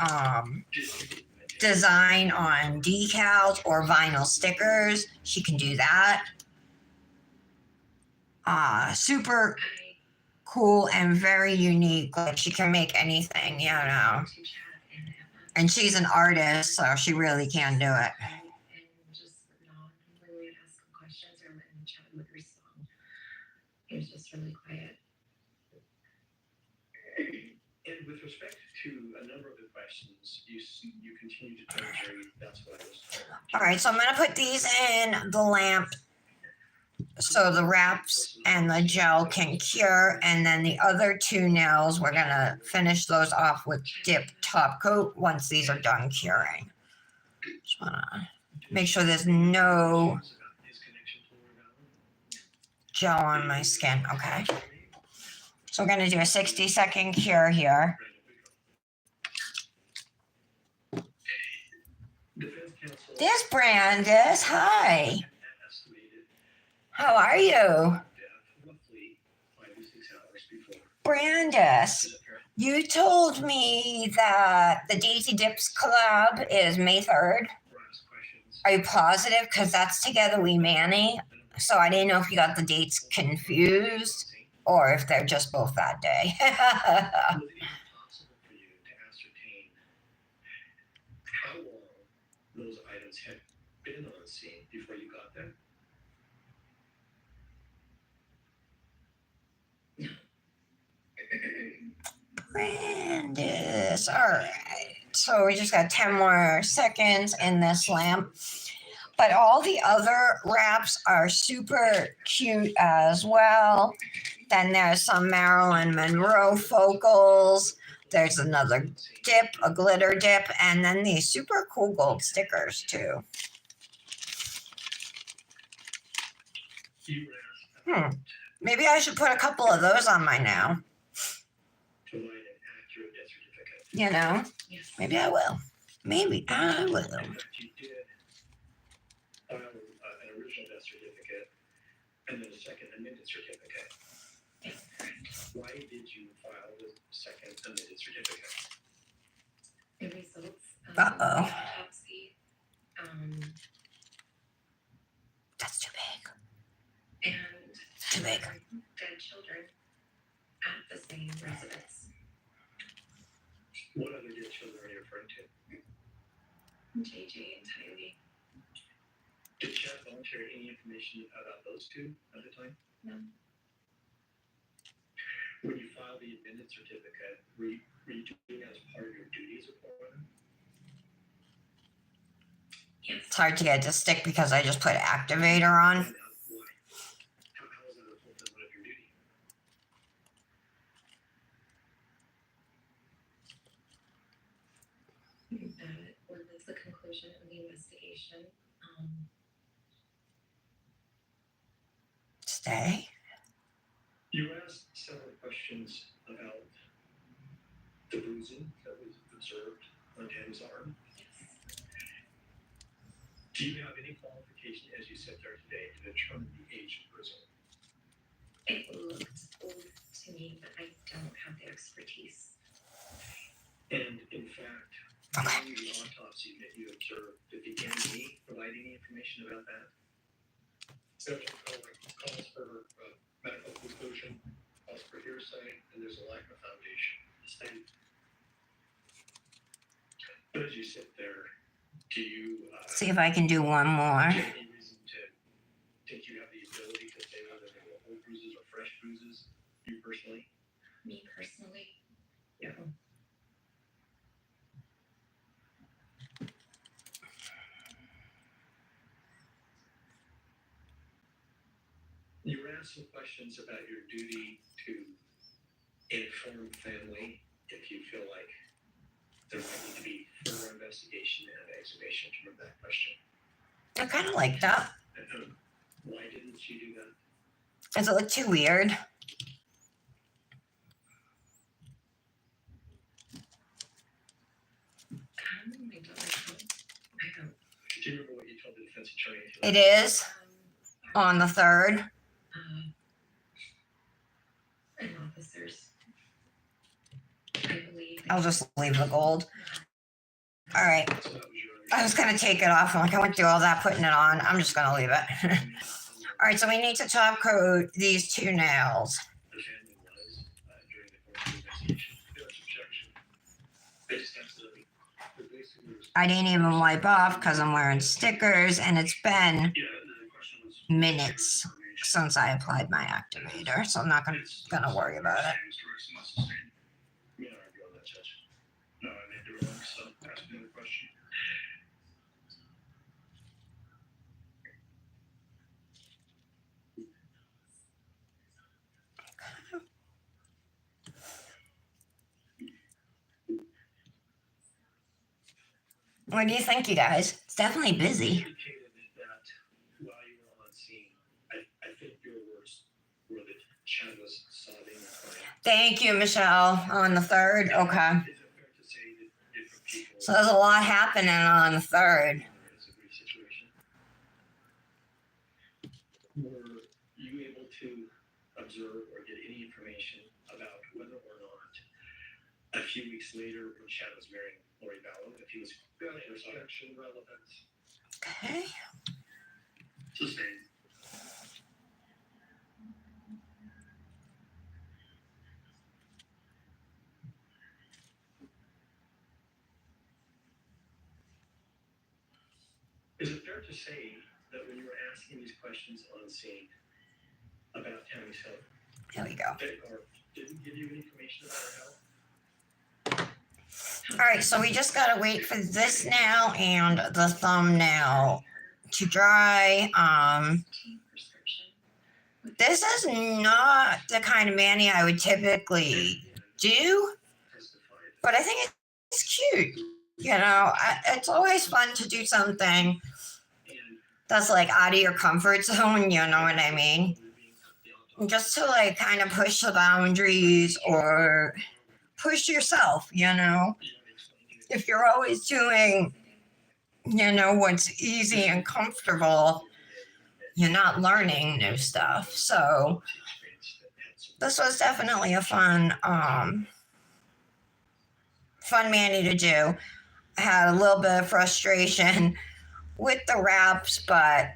design on decals or vinyl stickers, she can do that. Super I cool and very unique. Like she can make anything, you know. to chat and Emma. And she's an artist, so she really can do it. And just not really ask him questions or let him chat with her song. He was just really quiet. And with respect to a number of the questions, you continue to tell the jury that's what I was told. All right, so I'm gonna put these in the lamp so the wraps and the gel can cure, and then the other two nails, we're gonna finish those off with dip top coat once these are done curing. Just wanna make sure there's no gel on my skin. Okay. So we're gonna do a 60-second cure here. There's Brandis. Hi. How are you? Brandis, you told me that the Daisy Dips collab is May 3rd. Are you positive? Because that's together we Manny. So I didn't know if you got the dates confused or if they're just both that day. Those items had been on scene before you got there? Brandis. All right. So we just got 10 more seconds in this lamp. But all the other wraps are super cute as well. Then there's some Marilyn Monroe focals. There's another dip, a glitter dip, and then these super cool gold stickers too. Maybe I should put a couple of those on my now. You know, maybe I will. Maybe I will. File an original death certificate and then a second amended certificate. Why did you file the second amended certificate? The results of Uh-oh. the autopsy, That's too big. and Too big. dead children at the same residence. What other dead children are you referring to? JJ and Tylee. Did Chad volunteer any information about those two at the time? No. When you filed the amended certificate, were you doing that as part of your duties as a coroner? Yes. It's hard to get it to stick because I just put Activator on. Why? How is that a fulfillment of your duty? When it's the conclusion of the investigation, Stay. You asked several questions about the bruising that was observed on Tam's arm. Do you have any qualification as you sit there today to determine the age of bruising? it looked old to me, but I don't have the expertise. And in fact, Okay. during the autopsy that you observed, did the ME provide any information about that? Subject calls for medical conclusion, calls for hearsay, and there's a lack of foundation. Same. But as you sit there, do you See if I can do one more. do you have any reason to think you have the ability to say whether they were old bruises or fresh bruises, you personally? Me personally, Yeah. no. You were asked some questions about your duty to inform family if you feel like there might need to be further investigation and exhumation. Do you remember that question? I kind of like that. And why didn't you do that? Does it look too weird? I don't recall. I don't. Do you remember what you told the defense attorney? It is on the 3rd. And officers. I believe. I'll just leave the gold. All right. So that was your I was going to take it off. I'm like, I went through all that putting it on. I'm just going to leave it. All right. So we need to top coat these two nails. The family was during the course of the investigation. There was objection. They just absolutely. I didn't even wipe off because I'm wearing stickers, and it's been Yeah, the question was minutes since I applied my activator, so I'm not gonna worry about it. You know, argue on that, Judge. No, I made the remarks, so ask me the question. What do you think, you guys? It's definitely busy. Indicated that while you were on scene, I think your words were that Chad was sobbing and crying. Thank you, Michelle. On the 3rd? Okay. Is it fair to say that different people So there's a lot happening on the 3rd. it's a grief situation? Were you able to observe or get any information about whether or not a few weeks later when Chad was marrying Lori Vallow, if he was inspection relevance? Okay. Sustained. Is it fair to say that when you were asking these questions on scene about Tammy's health, Here we go. they didn't give you any information about her health? All right, so we just gotta wait for this now and the thumbnail to dry. Prescription. This is not the kind of mani I would typically do, but I think it's cute. You know, it's always fun to do something that's like out of your comfort zone, you know what I mean? Just to like kind of push the boundaries or push yourself, you know? If you're always doing, you know, what's easy and comfortable, you're not learning new stuff. So this was definitely a fun mani to do. I had a little bit of frustration with the wraps, but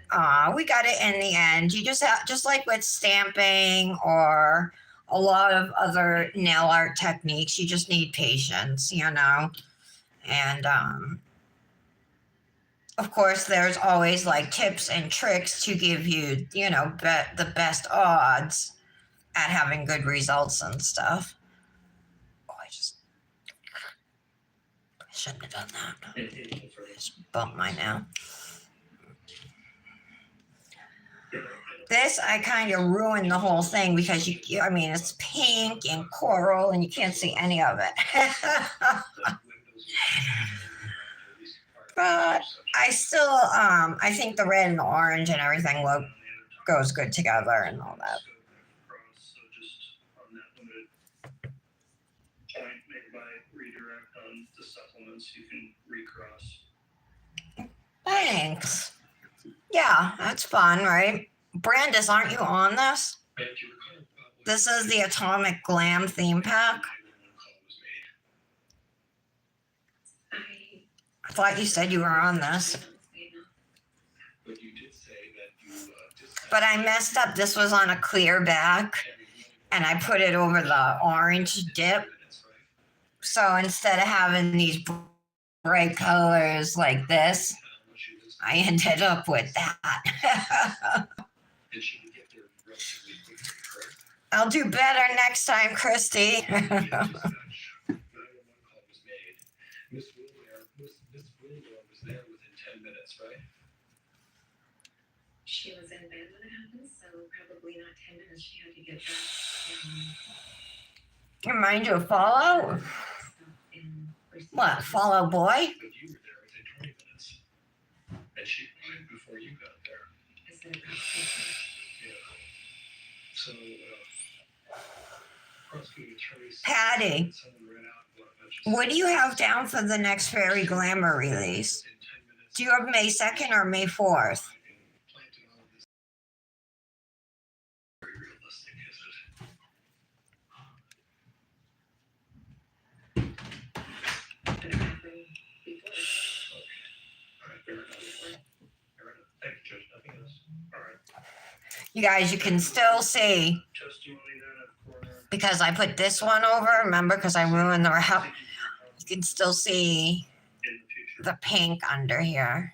we got it in the end. You just have, just like with stamping or a lot of other nail art techniques, you just need patience, you know? And of course, there's always like tips and tricks to give you, you know, the best odds at having good results and stuff. Oh, I shouldn't have done that. Just bumped my nail. This, I kind of ruined the whole thing because I mean, it's pink and coral and you can't see any of it. But I still, I think the red and the orange and everything goes good together and all that. So just on that limited point made by redirect on the supplements, you can recross. Thanks. Yeah, that's fun, right? Brandis, aren't you on this? This is the Atomic Glam theme pack. I thought you said you were on this. But I messed up. This was on a clear back, and I put it over the orange dip. So instead of having these bright colors like this, I ended up with that. I'll do better next time, Christy. Miss Wilbur was there within 10 minutes, right? She was in bed when it happened, so probably not 10 minutes. She had to get back. Remind you of Fallout? What, Fallout Boy? But you were there within 20 minutes. And she died before you got there. I said about 10 Yeah. So, prosecuting attorneys. Patty, Someone read out what what do you have down for the next Fairy Glamour release? Do you have May 2nd or May 4th? Very realistic, is it? But it happened before. All right, fair enough. Thank you, Judge. Nothing else. All right. You guys, you can still see, Testimony then at corner. because I put this one over, remember, because I ruined the wrap. You can still see In the future. the pink under here.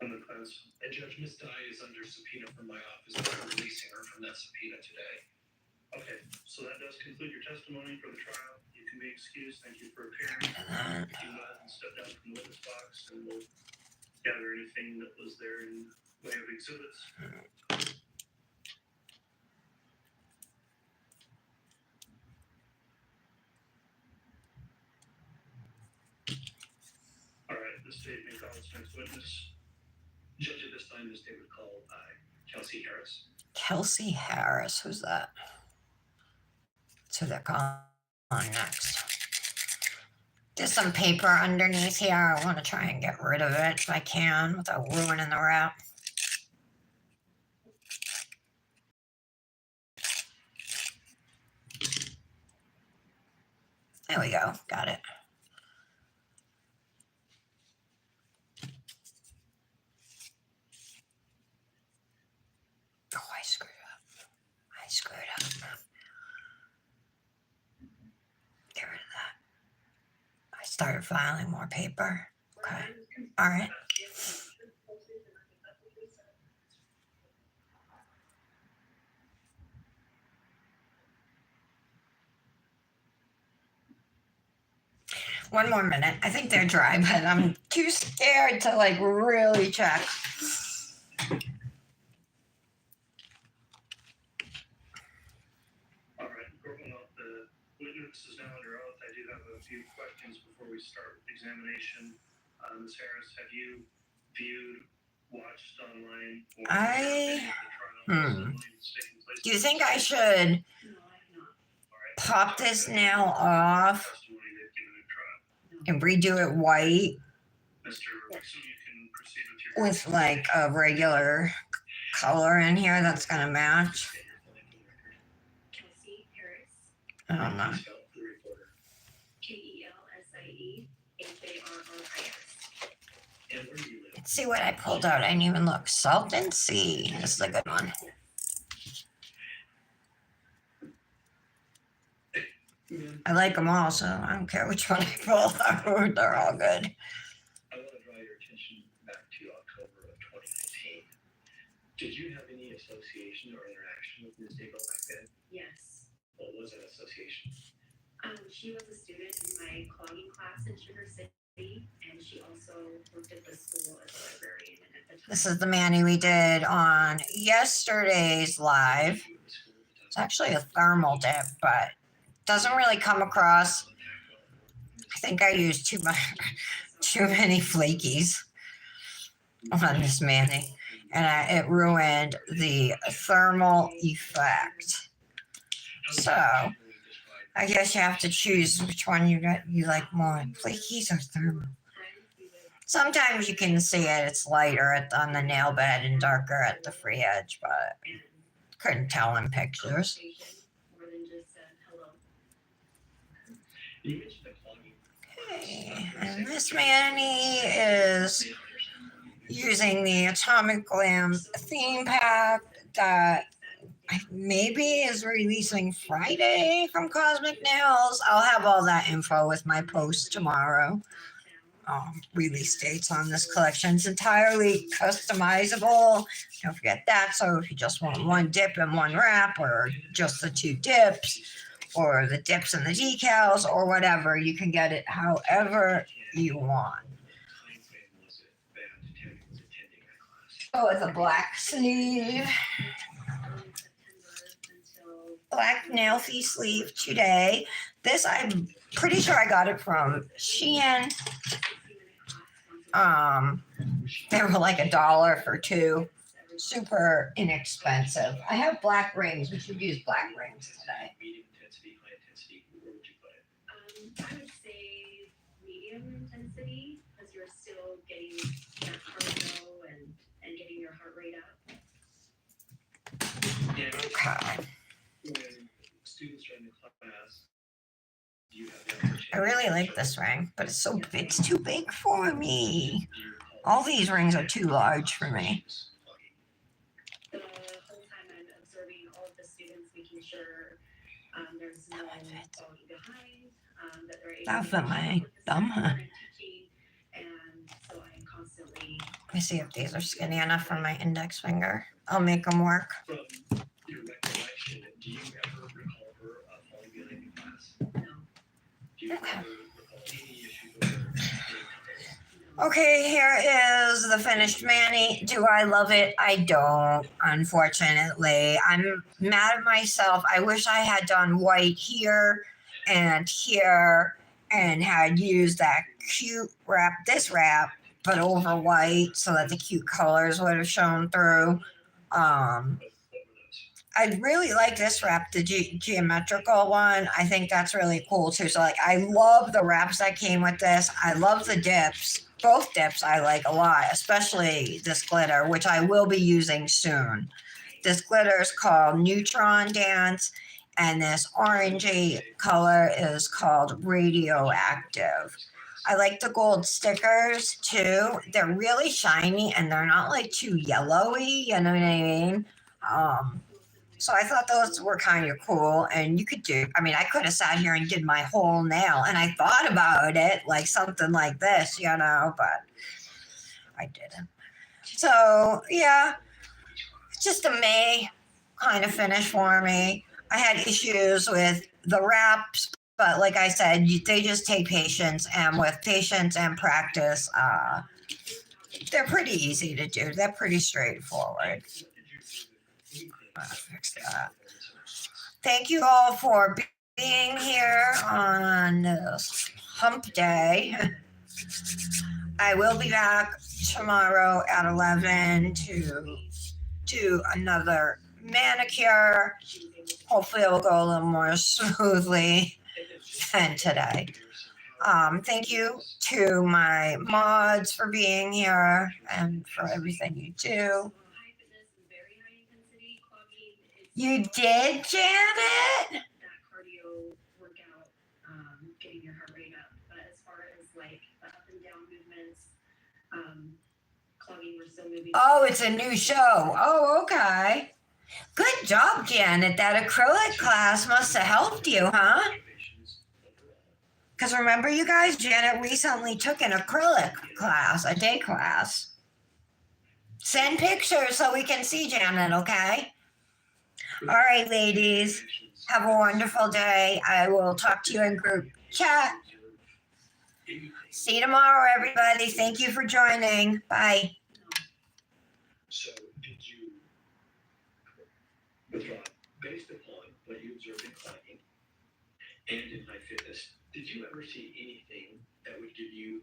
On the class. And Judge, Ms. Dye is under subpoena from my office. We're releasing her from that subpoena today. Okay, so that does conclude your testimony for the trial. You can be excused. Thank you for appearing. You can step down from the witness box and we'll gather anything that was there in way of exhibits. the state may call its next witness. Judge, at this time, the state would call Kelsey Harris. Kelsey Harris, who's that? So they're calling next. There's some paper underneath here. I want to try and get rid of it if I can without ruining the wrap. There we go. Got it. Oh, I screwed up. I screwed up. Get rid of that. I started filing more paper. Okay. All right. One more minute. I think they're dry, but I'm too scared to like really check. All right, Courtney, the witness is now under oath. I do have a few questions before we start with the examination. Ms. Harris, have you viewed, watched online, or I- the trial that's taking place? Do you think I should pop this nail off Testimony they've given in trial. and redo it white Mr. Wixom, you can proceed with your. with like a regular color in here that's gonna match? Kelsey Harris, I don't know. KELSIE HARRIS. And where do you live? Let's see what I pulled out. I didn't even look. Salt and Sea. This is a good one. I like them all, so I don't care which one I pull out. They're all good. I want to draw your attention back to October of 2019. Did you have any association or interaction with Ms. Daigle back then? Yes. What was that association? She was a student in my clogging class in Sugar City, and she also worked at the school as a librarian. And at the time, This is the Manny we did on yesterday's live. You were in the school at the time? It's actually a thermal dip, but doesn't really come across. I think I used too many flakies on this Manny, and it ruined the thermal effect. So I guess you have to choose which one you like more, flakies or thermal. Sometimes you can see it; it's lighter on the nail bed and darker at the free edge, but couldn't tell in pictures. more than just said hello. You mentioned the clogging. Okay, and this Manny is using the Atomic Glam theme pack that maybe is releasing Friday from Kozmik Nails. I'll have all that info with my post tomorrow. Release dates on this collection. It's entirely customizable. Don't forget that. So if you just want one dip and one wrap, or just the two dips, or the dips and the decals, or whatever, you can get it however you want. Time frame was it that Tammy was attending that class? Oh, with a black sleeve, black nail-fee sleeve today. This, I'm pretty sure I got it from Shein. They were like $1 for two. Super inexpensive. I have black rings. We should use black rings today. Medium intensity, high intensity, where would you put it? I would say medium intensity, because you're still getting that cardio and getting your heart rate up. Okay. When students are in the class, do you have the opportunity? I really like this ring, but it's too big for me. Do you recall- All these rings are too large for me. The whole time I'm observing all of the students, making sure there's no That would fit. falling behind, that they're able That to fit my thumb, huh? I'm teaching, and so I am constantly Let me see if these are skinny enough for my index finger. I'll make them work. From your recollection, do you ever recall her falling behind in class? no. Do you ever recall any issue with her getting better? Okay, here is the finished Manny. Do I love it? I don't, unfortunately. I'm mad at myself. I wish I had done white here and had used that cute wrap, this wrap, but over white so that the cute colors would have shown through. I really like this wrap, the geometrical one. I think that's really cool too. So like, I love the wraps that came with this. I love the dips. Both dips I like a lot, especially this glitter, which I will be using soon. This glitter is called Neutron Dance, and this orangey color is called Radioactive. I like the gold stickers too. They're really shiny and they're not like too yellowy, you know what I mean? So I thought those were kind of cool. And you could do, I mean, I could have sat here and did my whole nail, and I thought about it like something like this, you know, but I didn't. So yeah, it's just a May kind of finish for me. I had issues with the wraps, but like I said, they just take patience, and with patience and practice, they're pretty easy to do. They're pretty straightforward. Fix that. Thank you all for being here on this hump day. I will be back tomorrow at 11 to do another manicure. Hopefully it will go a little more smoothly than today. Thank you to my mods for being here and for everything you do. High fitness is very high intensity. Clogging is You so- did, Janet? that cardio workout, getting your heart rate up. But as far as like the up and down movements, clogging, we're still moving. Oh, it's a new show. Oh, okay. Good job, Janet. That acrylic class must have helped you, huh? Because remember, you guys, Janet recently took an acrylic class, a day class. Send pictures so we can see Janet, okay? All right, ladies. Have a wonderful day. I will talk to you in group chat. See you tomorrow, everybody. Thank you for joining. Bye. So did you withdraw based upon what you observed in climbing and in high fitness? Did you ever see anything that would give you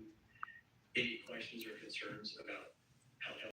any questions or concerns about how